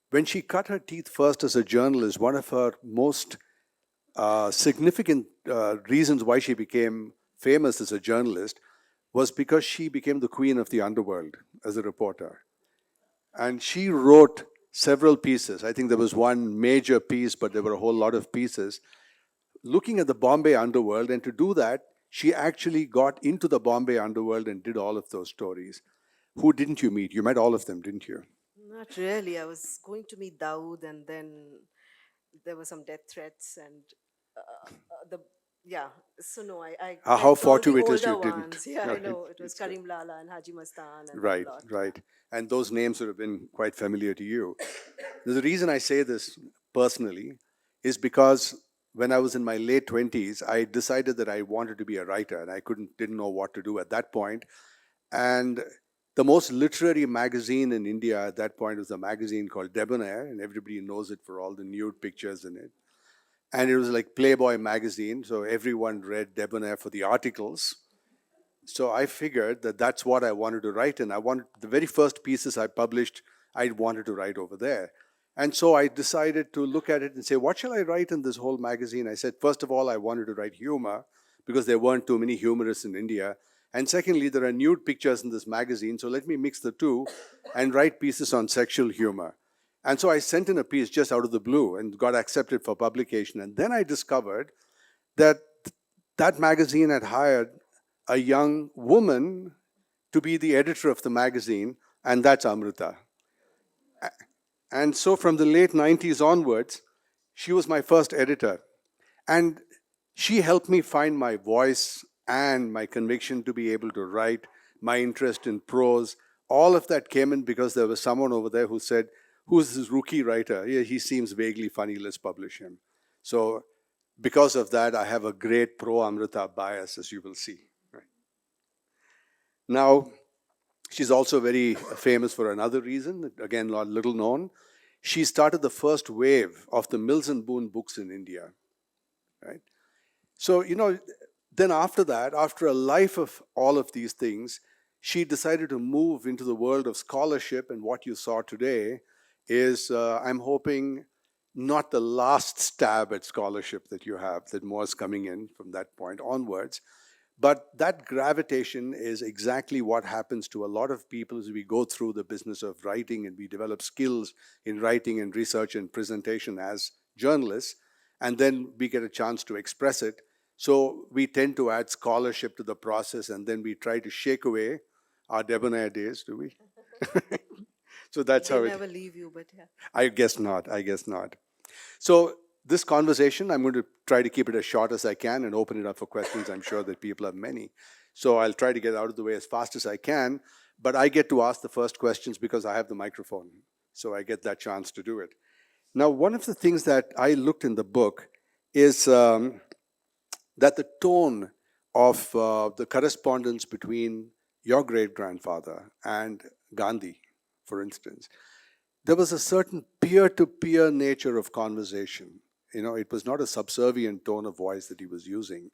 when she cut her teeth first as a journalist, one of her most significant reasons why she became famous as a journalist was because she became the queen of the underworld as a reporter. And she wrote several pieces. I think there was one major piece, but there were a whole lot of pieces looking at the Bombay underworld. And to do that, she actually got into the Bombay underworld and did all of those stories. Who didn't you meet? You met all of them, didn't you? Not really. I was going to meet Dawood, and then there were some death threats, and the yeah. So no, I How met all the fortuitous you older didn't. ones. Yeah, I Right. know it was It's good. Karim Lala and Haji Mastan and Right, that lot. right. And those names would have been quite familiar to you. The reason I say this personally is because when I was in my late 20s, I decided that I wanted to be a writer and I didn't know what to do at that point. And the most literary magazine in India at that point was a magazine called Debonair, and everybody knows it for all the nude pictures in it. And it was like Playboy magazine, so everyone read Debonair for the articles. So I figured that that's what I wanted to write, and I wanted the very first pieces I published, I wanted to write over there. And so I decided to look at it and say, what shall I write in this whole magazine? I said, first of all, I wanted to write humor because there weren't too many humorists in India. And secondly, there are nude pictures in this magazine, so let me mix the two and write pieces on sexual humor. And so I sent in a piece just out of the blue and got accepted for publication. And then I discovered that that magazine had hired a young woman to be the editor of the magazine, and that's Amrita. And so from the late 90s onwards, she was my first editor. And she helped me find my voice and my conviction to be able to write, my interest in prose. All of that came in because there was someone over there who said, "Who's this rookie writer? Yeah, he seems vaguely funny, let's publish him." So, because of that, I have a great pro Amrita bias, as you will see. Now, she's also very famous for another reason, again, not little known. She started the first wave of the Mills and Boon books in India, right? So, then after that, after a life of all of these things, she decided to move into the world of scholarship. And what you saw today is, I'm hoping, not the last stab at scholarship that you have, that was coming in from that point onwards. But that gravitation is exactly what happens to a lot of people as we go through the business of writing and we develop skills in writing and research and presentation as journalists, and then we get a chance to express it. So we tend to add scholarship to the process, and then we try to shake away our debonair days, do we? So that's They how it. never leave you, but yeah. I guess not. I guess not. So this conversation, I'm going to try to keep it as short as I can and open it up for questions. I'm sure that people have many. So I'll try to get out of the way as fast as I can. But I get to ask the first questions because I have the microphone. So I get that chance to do it. Now, one of the things that I looked in the book is that the tone of the correspondence between your great-grandfather and Gandhi, for instance, there was a certain peer-to-peer nature of conversation. It was not a subservient tone of voice that he was using.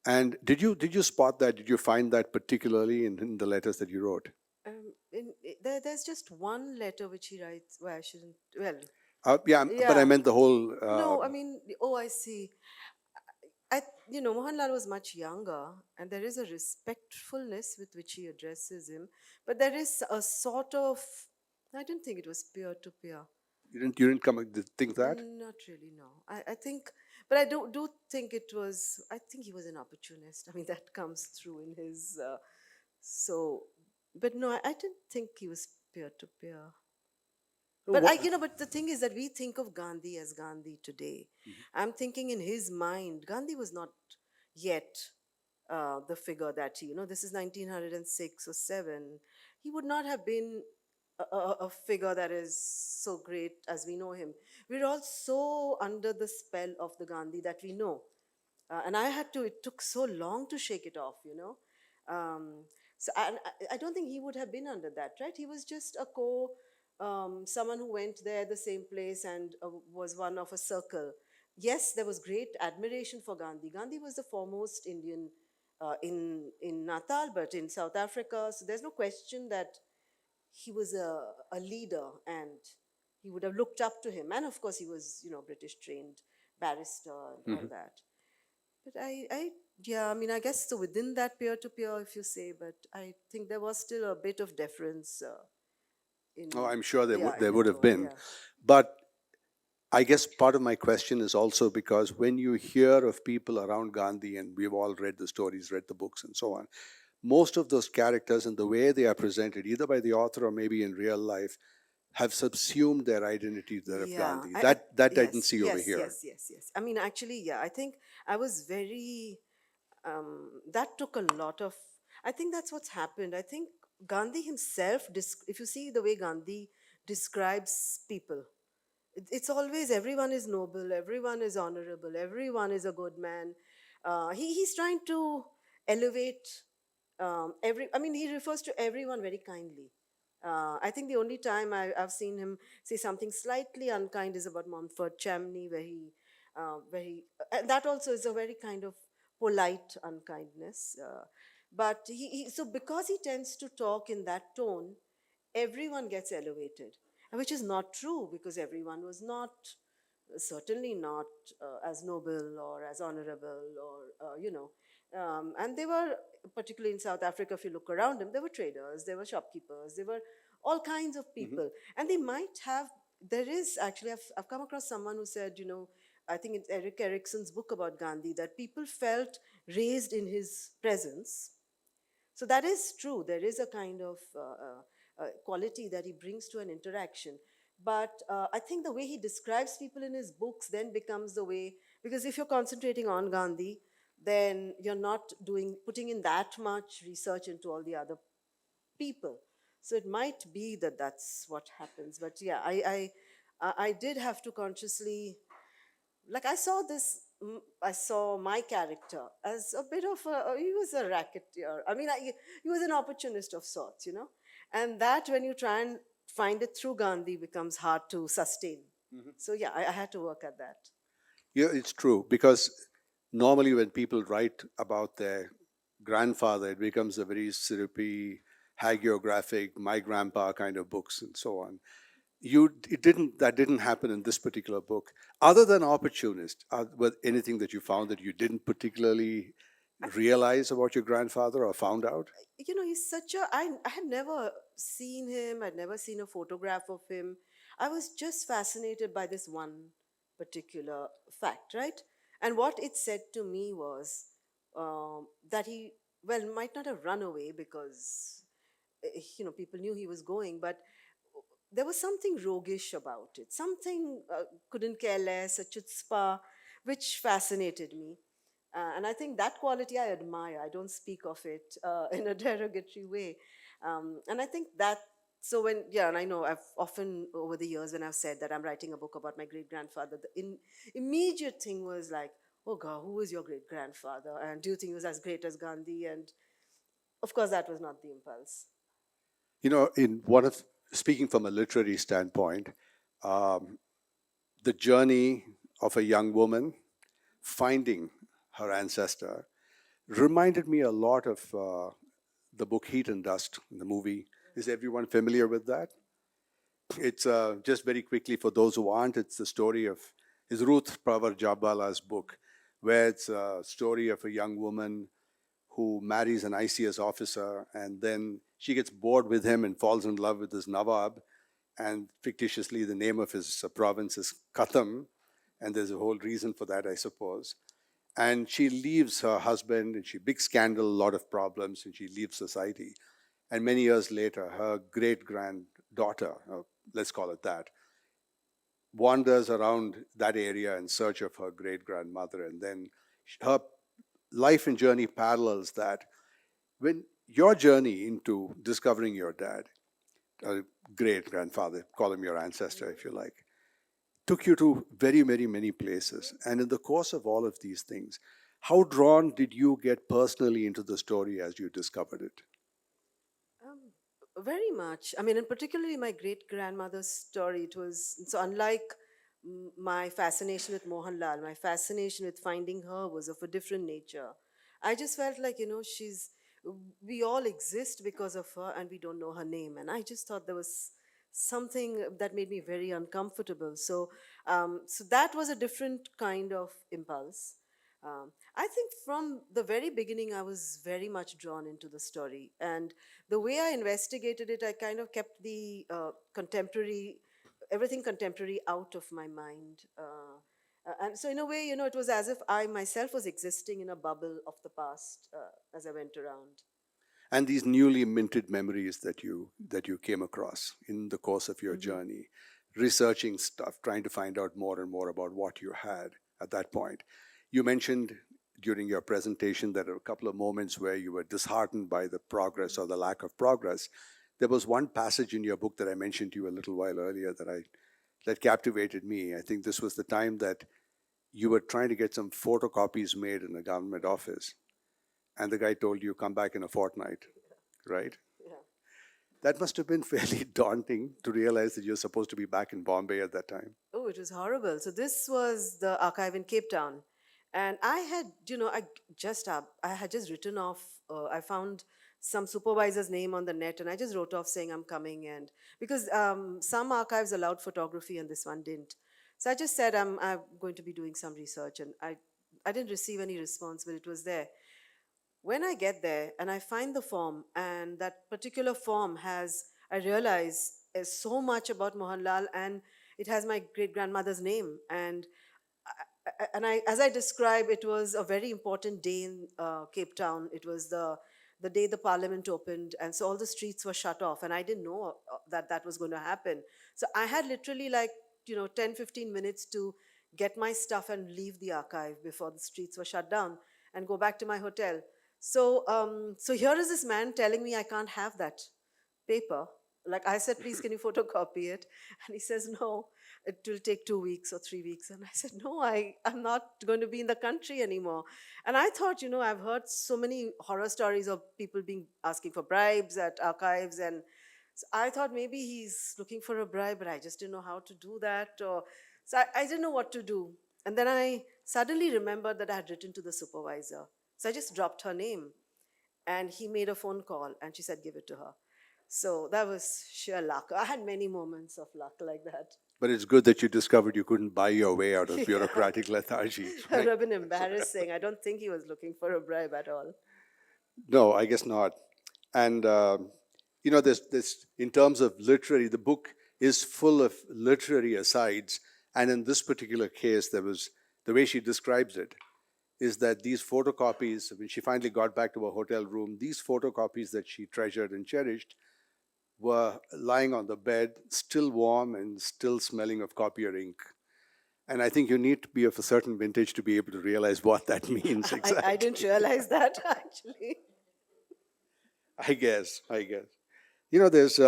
And did you spot that? Did you find that particularly in the letters that you wrote? There's just one letter which he writes. Well, I shouldn't. Well, Yeah, but I yeah. meant the whole. No, I mean, oh, I see. Mohanlal was much younger, and there is a respectfulness with which he addresses him, but there is a sort of, I didn't think it was peer to peer. You didn't come to think that? Not really, no. I think, but I do think it was, I think he was an opportunist. I mean, that comes through in his, so, but no, I didn't think he was peer to peer. But What? but the thing is that we think of Gandhi as Gandhi today. I'm thinking in his mind, Gandhi was not yet the figure that this is 1906 or 7. He would not have been a figure that is so great as we know him. We're all so under the spell of the Gandhi that we know. And it took so long to shake it off, so I don't think he would have been under that, right? He was just someone who went there, the same place, and was one of a circle. Yes, there was great admiration for Gandhi. Gandhi was the foremost Indian in Natal, but in South Africa. So there's no question that he was a leader, and he would have looked up to him. And of course, he was, British trained barrister and all that. But yeah, I mean, I guess so within that peer to peer, if you say, but I think there was still a bit of deference Oh, in, I'm sure there yeah, would in there the would have tone, been. yeah. But I guess part of my question is also because when you hear of people around Gandhi, and we've all read the stories, read the books, and so on, most of those characters and the way they are presented, either by the author or maybe in real life, have subsumed their identity to that of Yeah, Gandhi. That I didn't yes, see over yes, here. yes, yes, yes. I mean, actually, yeah, I think I was very, that took a lot of, I think that's what's happened. I think Gandhi himself, if you see the way Gandhi describes people, it's always everyone is noble, everyone is honorable, everyone is a good man. He's trying to elevate I mean, he refers to everyone very kindly. I think the only time I've seen him say something slightly unkind is about Montfort Chamney, where he, and that also is a very kind of polite unkindness. But so because he tends to talk in that tone, everyone gets elevated, which is not true because everyone was not, certainly not as noble or as honorable or, and they were, particularly in South Africa, if you look around them, there were traders, there were shopkeepers, there were all kinds of people. And they might have, there is actually, I've come across someone who said, I think it's Eric Erickson's book about Gandhi, that people felt raised in his presence. So that is true. There is a kind of quality that he brings to an interaction. But I think the way he describes people in his books then becomes the way, because if you're concentrating on Gandhi, then you're not putting in that much research into all the other people. So it might be that that's what happens. But yeah, I did have to consciously, like, I saw my character as a bit of he was a racketeer. I mean, he was an opportunist of sorts, and that, when you try and find it through Gandhi, becomes hard to sustain. So yeah, I had to work at that. Yeah, it's true because normally when people write about their grandfather, it becomes a very syrupy, hagiographic, my grandpa kind of books and so on. That didn't happen in this particular book. Other than opportunist, was anything that you found that you didn't particularly realize about your grandfather or found out? He's such I had never seen him, I'd never seen a photograph of him. I was just fascinated by this one particular fact, right? And what it said to me was that he, well, might not have run away because people knew he was going, but there was something roguish about it, something couldn't care less, a chutzpah, which fascinated me. And I think that quality I admire. I don't speak of it in a derogatory way. And I think that, so when, yeah, and I know I've often over the years when I've said that I'm writing a book about my great grandfather, the immediate thing was like, oh God, who is your great grandfather? And do you think he was as great as Gandhi? And of course, that was not the impulse. In one of speaking from a literary standpoint, um, the journey of a young woman finding her ancestor reminded me a lot of the book Heat and Dust, the movie. Is everyone familiar with that? It's just very quickly for those who aren't, it's the story of is Ruth Pravar Jabala's book, where it's a story of a young woman who marries an ICS officer, and then she gets bored with him and falls in love with this Nawab. And fictitiously, the name of his province is Katham, and there's a whole reason for that, I suppose. And she leaves her husband, and she big scandal, a lot of problems, and she leaves society. And many years later, her great granddaughter, let's call it that, wanders around that area in search of her great grandmother, and then her life and journey parallels that. When your journey into discovering your dad, great grandfather, call him your ancestor if you like, took you to very, very many places. And in the course of all of these things, how drawn did you get personally into the story as you discovered it? Um, Very much. I mean, and particularly my great grandmother's story, it was so unlike my fascination with Mohanlal, my fascination with finding her was of a different nature. I just felt like, we all exist because of her and we don't know her name. And I just thought there was something that made me very uncomfortable. So that was a different kind of impulse. I think from the very beginning, I was very much drawn into the story. And the way I investigated it, I kind of kept the everything contemporary out of my mind. And so, in a way, it was as if I myself was existing in a bubble of the past as I went around. And these newly minted memories that you came across in the course of your Hmm. journey, researching stuff, trying to find out more and more about what you had at that point. You mentioned during your presentation that there were a couple of moments where you were disheartened by the progress or the lack of progress. There was one passage in your book that I mentioned to you a little while earlier that captivated me. I think this was the time that you were trying to get some photocopies made in a government office, and the guy told you come back in a fortnight, right? Yeah. That must have been fairly daunting to realize that you're supposed to be back in Bombay at that time. Oh, it was horrible. So this was the archive in Cape Town, and I had, I had just written off. I found some supervisor's name on the net, and I just wrote off saying I'm coming, and because some archives allowed photography and this one didn't, so I just said I'm going to be doing some research, and I didn't receive any response, but it was there. When I get there and I find the form, and that particular form has, I realize, is so much about Mohanlal, and it has my great grandmother's name. And as I describe, it was a very important day in Cape Town. It was the the day the parliament opened, and so all the streets were shut off, and I didn't know that that was going to happen. So I had literally like 10, 15 minutes to get my stuff and leave the archive before the streets were shut down and go back to my hotel. So here is this man telling me I can't have that paper. Like I said, please, can you photocopy it? And he says, no, it will take 2 weeks or 3 weeks. And I said, no, I'm not going to be in the country anymore. And I thought, I've heard so many horror stories of people being asking for bribes at archives. And so I thought maybe he's looking for a bribe, but I just didn't know how to do that. So I didn't know what to do. And then I suddenly remembered that I had written to the supervisor. So I just dropped her name, and he made a phone call, and she said, give it to her. So that was sheer luck. I had many moments of luck like that. But it's good that you discovered you couldn't buy your way out of Yeah. bureaucratic lethargy. That Right? would have been embarrassing. I don't think he was looking for a bribe at all. No, I guess not. And this in terms of literary, the book is full of literary asides. And in this particular case, there was the way she describes it is that these photocopies, when she finally got back to her hotel room, these photocopies that she treasured and cherished were lying on the bed, still warm and still smelling of copier ink. And I think you need to be of a certain vintage to be able to realize what that means exactly. I didn't realize that actually. I guess. There's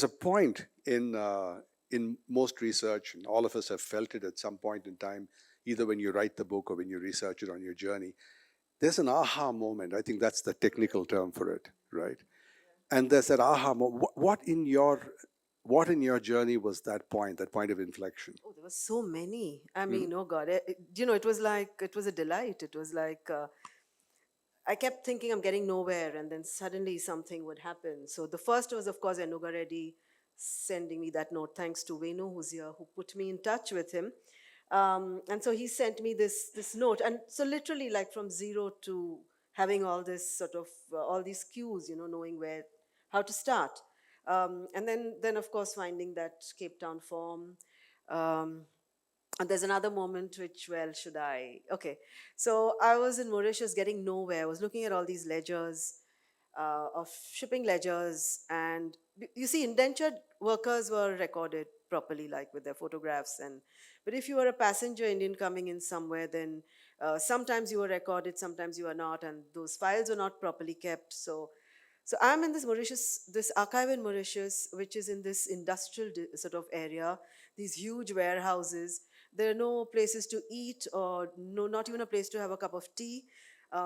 a point in most research, and all of us have felt it at some point in time, either when you write the book or when you research it on your journey. There's an aha moment. I think that's the technical term for it, right? And there's that aha moment. What in your journey was that point of inflection? Oh, there were so many. I mean, oh God, it was like, it was a delight. It was like, I kept thinking I'm getting nowhere, and then suddenly something would happen. So the first was, of course, Enuga Reddy sending me that note, thanks to Venu, who's here, who put me in touch with him. And so he sent me this note. And so literally like from zero to having all this sort of, all these cues, knowing how to start. And then of course, finding that Cape Town form. And there's another moment which, well, should I? Okay. So I was in Mauritius getting nowhere. I was looking at all these ledgers of shipping ledgers. And you see, indentured workers were recorded properly, like with their photographs. But if you were a passenger Indian coming in somewhere, then sometimes you were recorded, sometimes you were not. And those files were not properly kept. So I'm in this archive in Mauritius, which is in this industrial sort of area, these huge warehouses. There are no places to eat, or no, not even a place to have a cup of tea.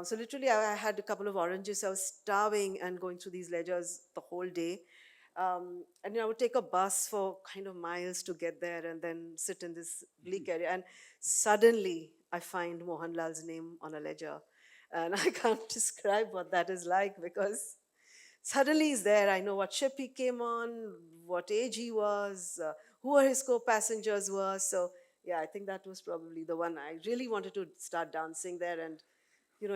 So literally, I had a couple of oranges. I was starving and going through these ledgers the whole day. And I would take a bus for kind of miles to get there, and then sit in this bleak area. And suddenly, I find Mohanlal's name on a ledger. And I can't describe what that is like, because suddenly he's there. I know what ship he came on, what age he was, who his co-passengers were. So yeah, I think that was probably the one. I really wanted to start dancing there, and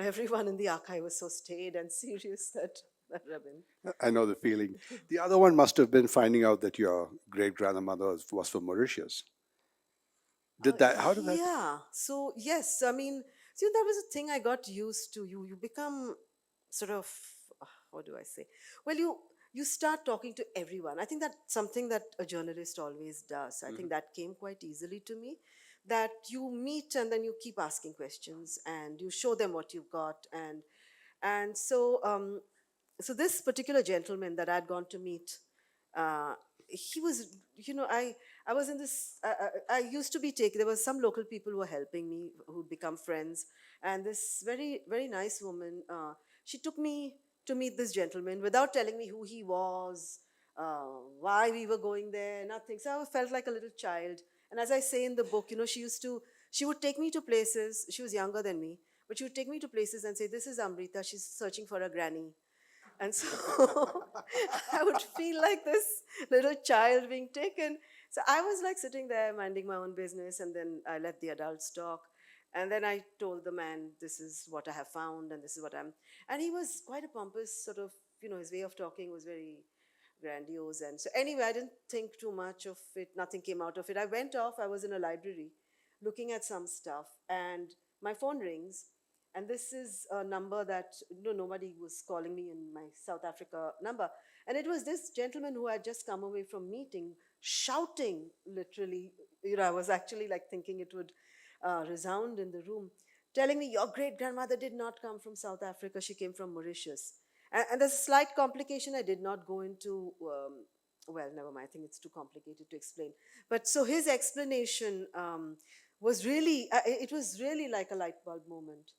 everyone in the archive was so staid and serious that would have been. I know the feeling. The other one must have been finding out that your great grandmother was from Mauritius. How did that? Yeah. So yes, I mean, see, that was a thing I got used to. You become sort of, what do I say? Well, you start talking to everyone. I think that's something that a journalist always does. I think that came quite easily to me. That you meet, and then you keep asking questions, and you show them what you've got. And so this particular gentleman that I'd gone to meet, he was, I was in this, I used to be taken, there was some local people who were helping me, who'd become friends. And this very, very nice woman, she took me to meet this gentleman without telling me who he was, why we were going there, nothing. So I felt like a little child. And as I say in the book, she would take me to places. She was younger than me, but she would take me to places and say, this is Amrita, she's searching for a granny. And so I would feel like this little child being taken. So I was like sitting there minding my own business, and then I let the adults talk. And then I told the man, this is what I have found, and this is what I'm. And he was quite a pompous sort of, his way of talking was very grandiose. And so anyway, I didn't think too much of it. Nothing came out of it. I went off. I was in a library looking at some stuff, and my phone rings. And this is a number that nobody was calling me in my South Africa number. And it was this gentleman who had just come away from meeting, shouting literally. I was actually like thinking it would resound in the room, telling me, "Your great grandmother did not come from South Africa, she came from Mauritius." And there's a slight complication I did not go into. Well, never mind, I think it's too complicated to explain. But so his explanation was really, it was really like a light bulb moment.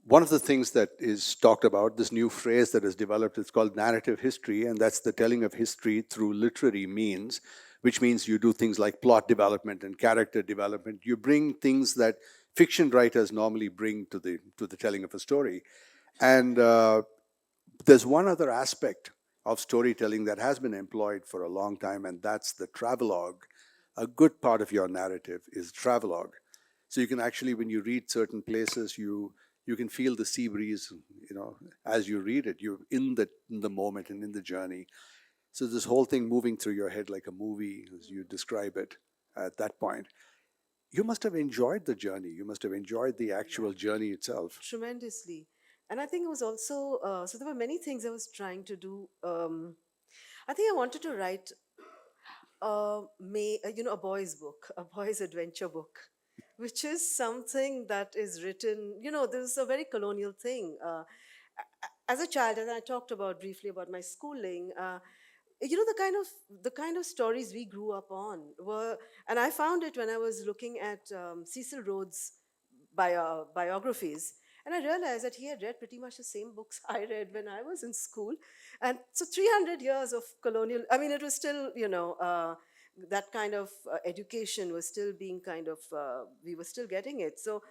One of the things that is talked about, this new phrase that is developed, it's called narrative history, and that's the telling of history through literary means, which means you do things like plot development and character development. You bring things that fiction writers normally bring to the telling of a story. And there's one other aspect of storytelling that has been employed for a long time, and that's the travelogue. A good part of your narrative is travelogue. So you can actually, when you read certain places, you can feel the sea breeze, as you read it. You're in the moment and in the journey. So this whole thing moving through your head like a movie, as you describe it at that point. You must have enjoyed the journey. You must have enjoyed the actual journey itself. Tremendously. And I think it was also, so there were many things I was trying to do. I think I wanted to write a boy's book, a boy's adventure book, which is something that is written. This is a very colonial thing. As a child, as I talked about briefly about my schooling, the kind of stories we grew up on were, and I found it when I was looking at Cecil Rhodes' biographies. And I realized that he had read pretty much the same books I read when I was in school. And so 300 years of colonial, I mean, it was still, that kind of education was still being kind of, we were still getting it. So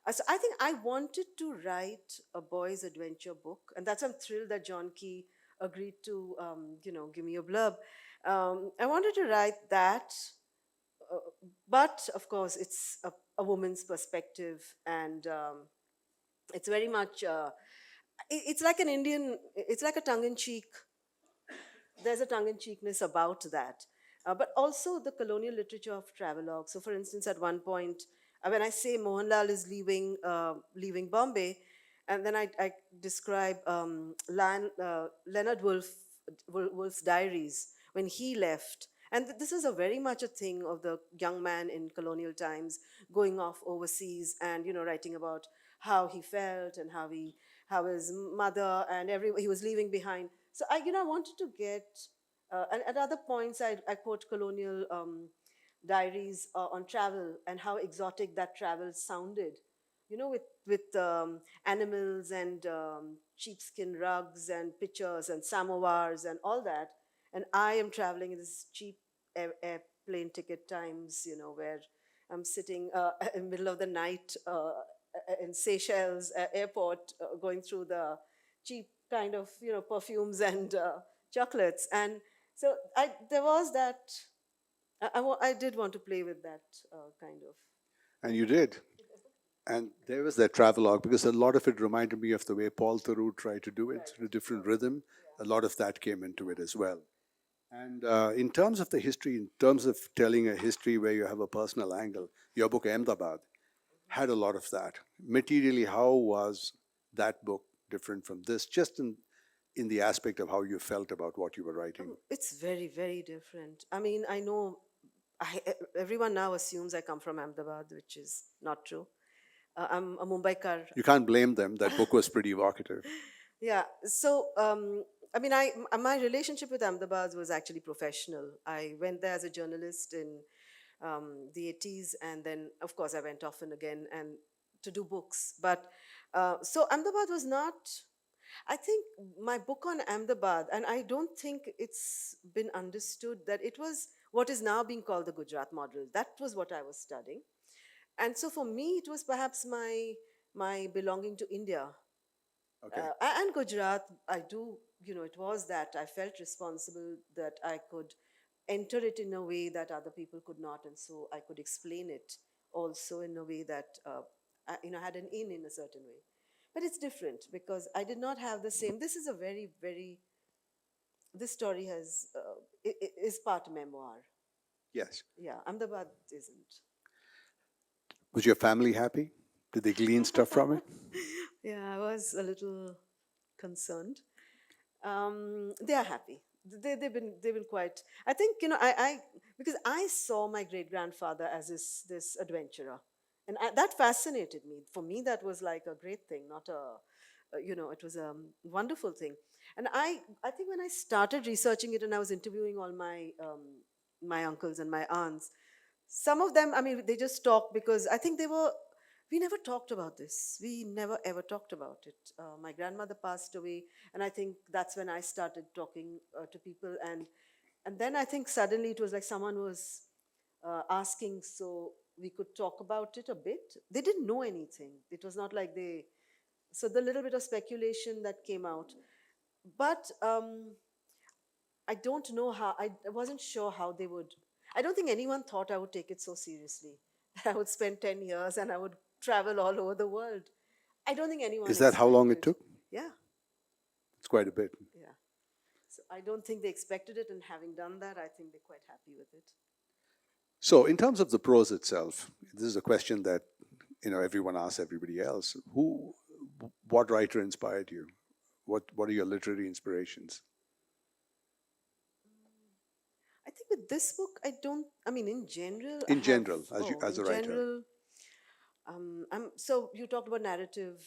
I think I wanted to write a boy's adventure book. And that's, I'm thrilled that John Key agreed to, give me a blurb. I wanted to write that, but of course, it's a woman's perspective, and it's very much it's like an Indian, it's like a tongue-in-cheek, there's a tongue-in-cheekness about that. But also the colonial literature of travelogue. So for instance, at one point, when I say Mohanlal is leaving Bombay, and then I describe Leonard Woolf's diaries when he left. And this is a very much a thing of the young man in colonial times going off overseas and writing about how he felt and how his mother and he was leaving behind. So I wanted to get, and at other points I quote colonial diaries on travel and how exotic that travel sounded, with animals and sheepskin rugs and pictures and samovars and all that. And I am traveling in this cheap airplane ticket times, where I'm sitting in the middle of the night in Seychelles airport, going through the cheap kind of perfumes and chocolates. And so there was that. I did want to play with that kind of. And you did. And there was that travelogue, because a lot of it reminded me of the way Paul Theroux tried to do it, a different rhythm. A lot of that came into it as well. And in terms of the history, in terms of telling a history where you have a personal angle, your book Ahmedabad had a lot of that. Materially, how was that book different from this, just in the aspect of how you felt about what you were writing? It's very, very different. I mean, I know everyone now assumes I come from Ahmedabad, which is not true. I'm a Mumbaikar. You can't blame them. That book was pretty evocative. Yeah. So, I mean, my relationship with Ahmedabad was actually professional. I went there as a journalist in the 80s, and then, of course, I went often again and to do books. But so Ahmedabad was not. I think my book on Ahmedabad, and I don't think it's been understood that it was what is now being called the Gujarat model. That was what I was studying. And so for me, it was perhaps my belonging to India. Okay. And Gujarat, I do, it was that I felt responsible that I could enter it in a way that other people could not. And so I could explain it also in a way that, had an in a certain way. But it's different because I did not have the same. This is a very, very, this story is part memoir. Yes. Yeah, Ahmedabad isn't. Was your family happy? Did they glean stuff from it? Yeah, I was a little concerned. They are happy. They've been quite. I think I because I saw my great grandfather as this adventurer, and that fascinated me. For me, that was like a great thing, not it was a wonderful thing. And I think when I started researching it and I was interviewing all my uncles and my aunts, some of them, I mean, they just talked because I think we never talked about this. We never ever talked about it. My grandmother passed away, and I think that's when I started talking to people. And then I think suddenly it was like someone was asking, so we could talk about it a bit. They didn't know anything. It was not like so the little bit of speculation that came out. But I don't know how, I wasn't sure how they would. I don't think anyone thought I would take it so seriously. That I would spend 10 years and I would travel all over the world. I don't think anyone Is that how long it expected. took? Yeah, It's quite a bit. yeah. So I don't think they expected it, and having done that, I think they're quite happy with it. So, in terms of the prose itself, this is a question that everyone asks everybody else. What writer inspired you? What are your literary inspirations? I think with this book, I don't, I mean, in general, I In have, general, oh, as in a writer. general, so you talked about narrative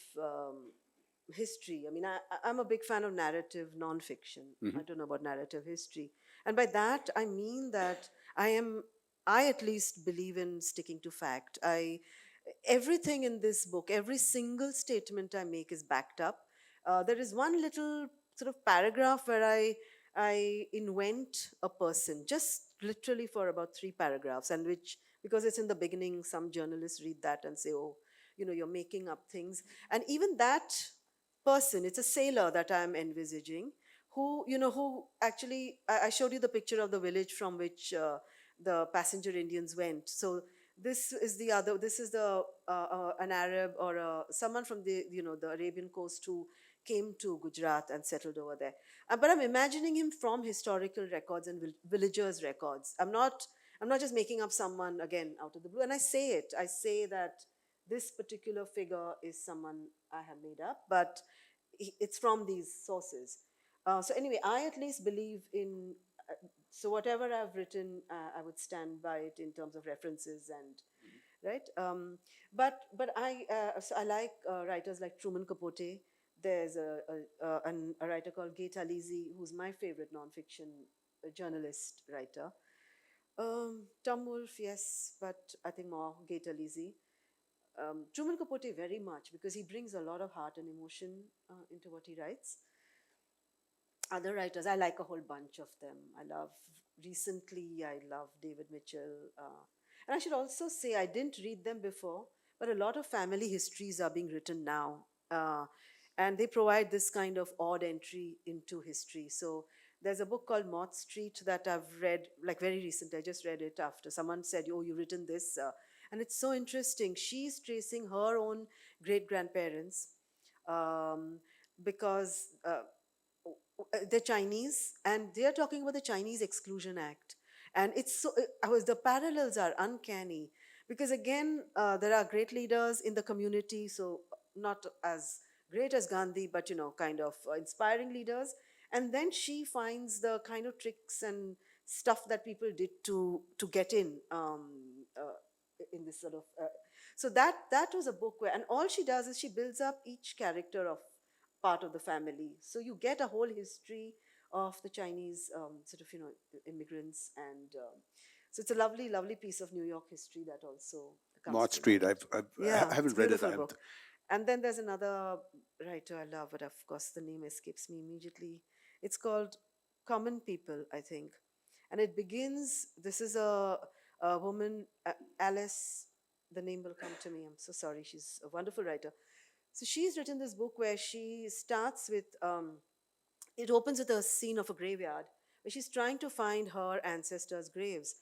history. I mean, I'm a big fan of narrative nonfiction. I don't know about narrative history. And by that, I mean that I at least believe in sticking to fact. Everything in this book, every single statement I make is backed up. There is one little sort of paragraph where I invent a person, just literally for about 3 paragraphs, and which, because it's in the beginning, some journalists read that and say, oh, you're making up things. And even that person, it's a sailor that I'm envisaging, who actually, I showed you the picture of the village from which the passenger Indians went. So this is an Arab or someone from the Arabian coast who came to Gujarat and settled over there. But I'm imagining him from historical records and villagers' records. I'm not just making up someone again out of the blue. And I say it. I say that this particular figure is someone I have made up, but it's from these sources. So anyway, I at least believe in. So whatever I've written, I would stand by it in terms of references and right. So I like writers like Truman Capote. There's a writer called Gay Talese, who's my favorite nonfiction journalist writer. Tom Wolfe, yes, but I think more Gay Talese. Truman Capote very much, because he brings a lot of heart and emotion into what he writes. Other writers, I like a whole bunch of them. I love David Mitchell. And I should also say, I didn't read them before, but a lot of family histories are being written now. And they provide this kind of odd entry into history. So there's a book called Moth Street that I've read like very recently. I just read it after someone said, oh, you've written this. And it's so interesting. She's tracing her own great grandparents because they're Chinese, and they're talking about the Chinese Exclusion Act. And the parallels are uncanny because, again, there are great leaders in the community, so not as great as Gandhi, but, kind of inspiring leaders. And then she finds the kind of tricks and stuff that people did to get in this sort of. So that was a book where, and all she does is she builds up each character of part of the family. So you get a whole history of the Chinese sort of immigrants, and so it's a lovely, lovely piece of New York history that also comes Mott to Street. light. I Yeah, it's haven't a read it. beautiful book. And then there's another writer I love, but of course the name escapes me immediately. It's called Common People, I think, and it begins. This is a woman, Alice. The name will come to me. I'm so sorry. She's a wonderful writer. So she's written this book where she starts with, it opens with a scene of a graveyard where she's trying to find her ancestors' graves.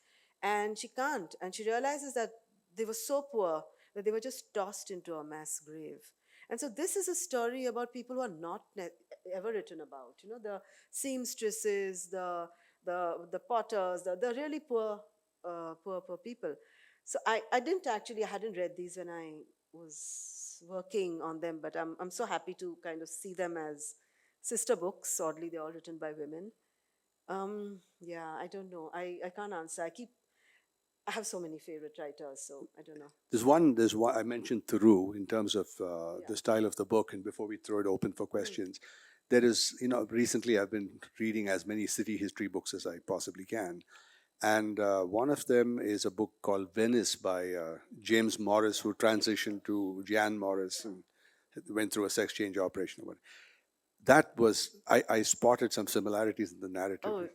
And she can't. And she realizes that they were so poor that they were just tossed into a mass grave. And so this is a story about people who are not ever written about. The seamstresses, the potters, the really poor people. So I hadn't read these when I was working on them, but I'm so happy to kind of see them as sister books. Oddly, they're all written by women. Yeah, I don't know. I can't answer. I have so many favorite writers, so I don't know. There's one, I mentioned Thoreau in terms of Yeah. the style of the book, and before we throw it open for questions, there is, recently I've been reading as many city history books as I possibly can. And one of them is a book called Venice by James Morris, who transitioned to Jan Morris and went through a sex change operation. That was, I spotted some similarities in the narrative. Oh,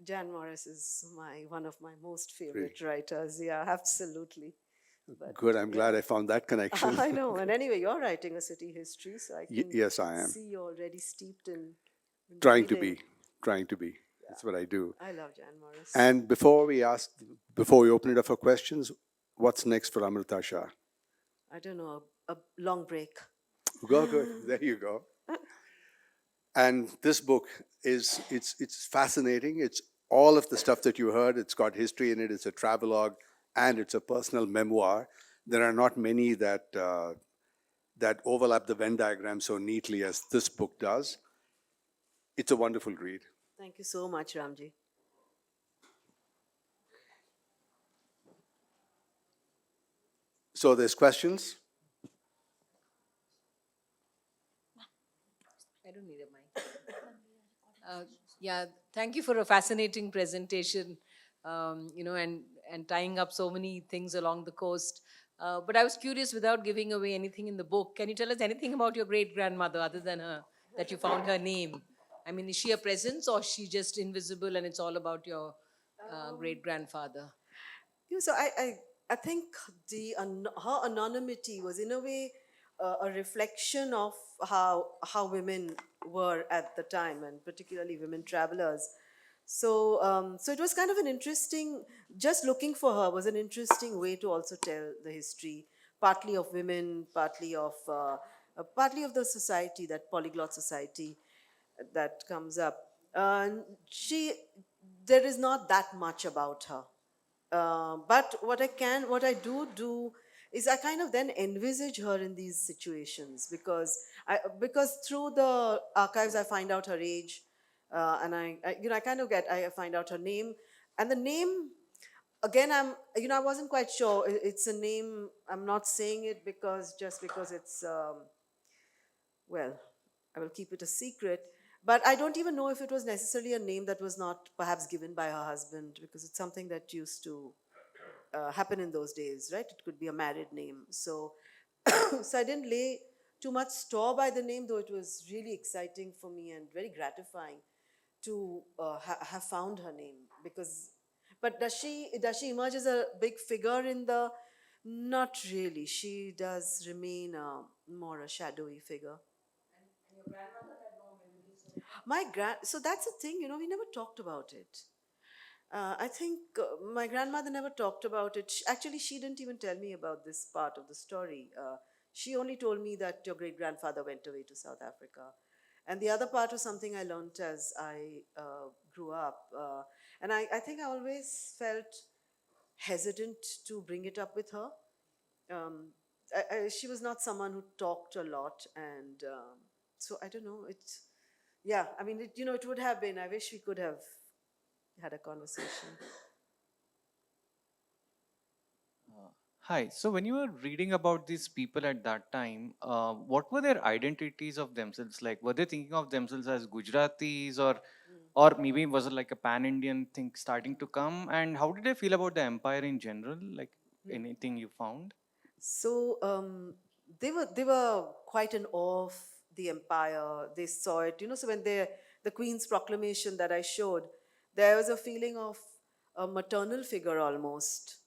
Jan Morris is one of my most Really favorite writers. Yeah, absolutely. But good. I'm glad yeah, I found that connection. I know. And anyway, you're writing a city history, so I can Yes, I am. see you're already steeped in the Trying to reading. be, trying to be. That's what I do. I love Jan Morris. And before we open it up for questions, what's next for Amrita Shah? I don't know, a long break. Go, good. There you go. And this book it's fascinating. It's all of the stuff that you heard. It's got history in it. It's a travelogue, and it's a personal memoir. There are not many that overlap the Venn diagram so neatly as this book does. It's a wonderful read. Thank you so much, Ramji. So there's questions. I don't need a mic. Yeah, thank you for a fascinating presentation, and tying up so many things along the coast. But I was curious, without giving away anything in the book, can you tell us anything about your great grandmother other than that you found her name? I mean, is she a presence or is she just invisible and it's all about your great grandfather? Yeah, so I think her anonymity was in a way a reflection of how women were at the time, and particularly women travelers. So it was kind of an interesting. Just looking for her was an interesting way to also tell the history, partly of women, partly of the society, that polyglot society that comes up. She, there is not that much about her. But what I do is I kind of then envisage her in these situations, because through the archives I find out her age, and I kind of I find out her name, and the name again I wasn't quite sure. It's a name. I'm not saying it because it's well, I will keep it a secret. But I don't even know if it was necessarily a name that was not perhaps given by her husband, because it's something that used to happen in those days, right? It could be a married name. So, so I didn't lay too much store by the name, though it was really exciting for me and very gratifying to have found her name. Because, but does she emerge as a big figure in the? Not really. She does remain more a shadowy figure. So that's the thing, we never talked about it. I think my grandmother never talked about it. Actually, she didn't even tell me about this part of the story. She only told me that your great grandfather went away to South Africa. And the other part was something I learned as I grew up. And I think I always felt hesitant to bring it up with her. She was not someone who talked a lot. And so I don't know. Yeah, I mean, it would have been. I wish we could have had a conversation. Hi. So when you were reading about these people at that time, what were their identities of themselves? Like, were they thinking of themselves as Gujaratis, or maybe was it like a pan-Indian thing starting to come? And how did they feel about the empire in general? Like anything you found? So they were quite in awe of the empire. They saw it, So when the Queen's proclamation that I showed, there was a feeling of a maternal figure almost,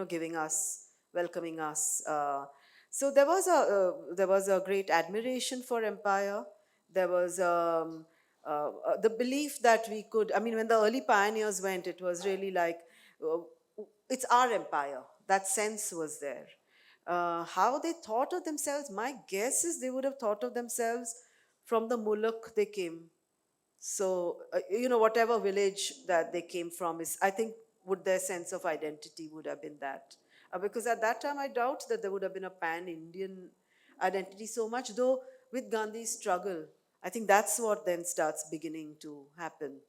giving us, welcoming us. So there was a great admiration for empire. There was the belief that we could. I mean, when the early pioneers went, it was really like uh, it's our empire. That sense was there. How they thought of themselves, my guess is they would have thought of themselves from the muluk they came. So, whatever village that they came from is, I think, would their sense of identity would have been that. Because at that time I doubt that there would have been a pan-Indian identity so much, though with Gandhi's struggle, I think that's what then starts beginning to happen.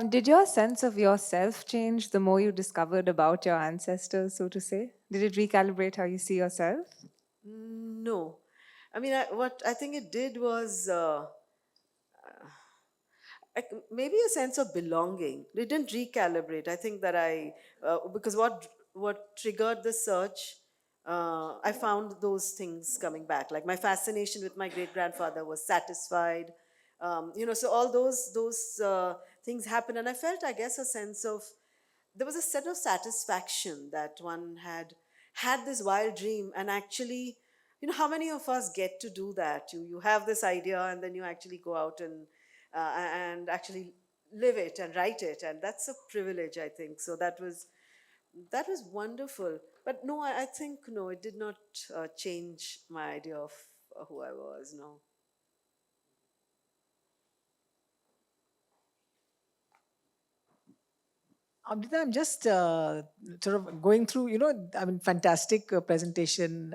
Did your sense of yourself change the more you discovered about your ancestors, so to say? Did it recalibrate how you see yourself? No. I mean, what I think it did was maybe a sense of belonging. It didn't recalibrate. I think that because what triggered the search, I found those things coming back. Like my fascination with my great grandfather was satisfied. So all those things happened, and I felt, I guess, a sense of there was a set of satisfaction that one had this wild dream, and actually, how many of us get to do that? You have this idea, and then you actually go out and actually live it and write it, and that's a privilege, I think. So that was wonderful. But no, I think no, it did not change my idea of who I was. No. Amrita, I'm just sort of going through, I mean, fantastic presentation,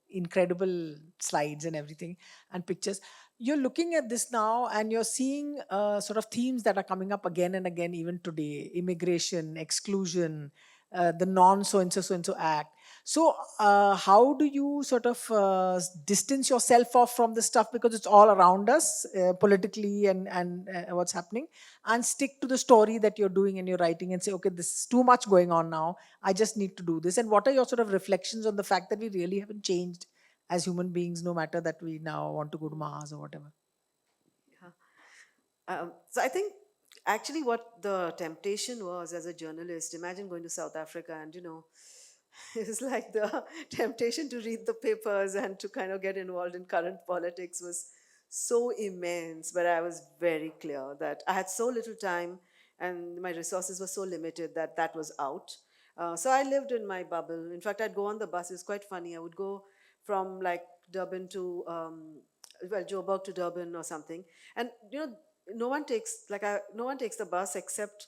incredible slides and everything, and pictures. You're looking at this now and you're seeing sort of themes that are coming up again and again, even today: immigration, exclusion, the non so and so act. So, how do you sort of distance yourself off from this stuff, because it's all around us politically and what's happening, and stick to the story that you're doing and you're writing and say, okay, this is too much going on now. I just need to do this. And what are your sort of reflections on the fact that we really haven't changed as human beings, no matter that we now want to go to Mars or whatever? So I think actually what the temptation was as a journalist, imagine going to South Africa and, it's like the temptation to read the papers and to kind of get involved in current politics was so immense. But I was very clear that I had so little time and my resources were so limited that that was out. So I lived in my bubble. In fact, I'd go on the bus. It was quite funny. I would go from like Durban to, Joburg to Durban or something. And, no one takes the bus except,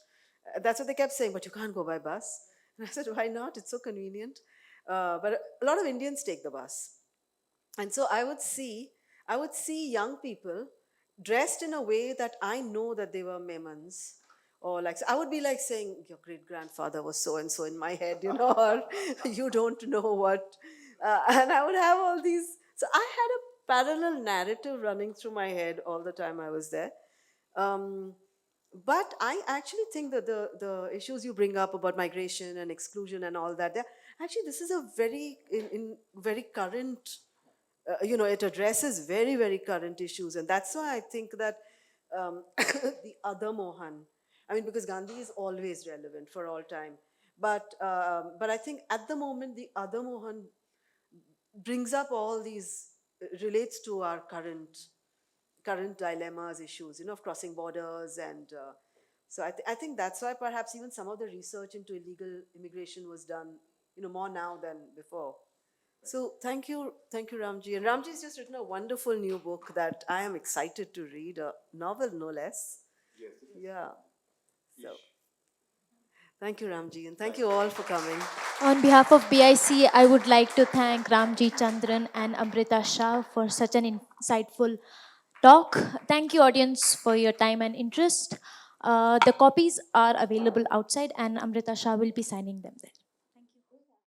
that's what they kept saying, but you can't go by bus. And I said, why not? It's so convenient. But a lot of Indians take the bus. And so I would see young people dressed in a way that I know that they were Memons. Or like, so I would be like saying, your great grandfather was so and so in my head, or you don't know what. And I would have all these. So I had a parallel narrative running through my head all the time I was there. Um, but I actually think that the issues you bring up about migration and exclusion and all that, actually this is a very current, it addresses very, very current issues. And that's why I think that the other Mohan, I mean, because Gandhi is always relevant for all time. But I think at the moment, the other Mohan brings up all these, relates to our current dilemmas, issues, of crossing borders. And so I think that's why perhaps even some of the research into illegal immigration was done, more now than before. So thank you, Ramji. And Ramji's just written a wonderful new book that I am excited to read, a novel no less. Yes. Yeah. So thank you, Ramji, and thank you all for coming. On behalf of BIC, I would like to thank Ramjee Chandran and Amrita Shah for such an insightful talk. Thank you, audience, for your time and interest. The copies are available outside, and Amrita Shah will be signing them there.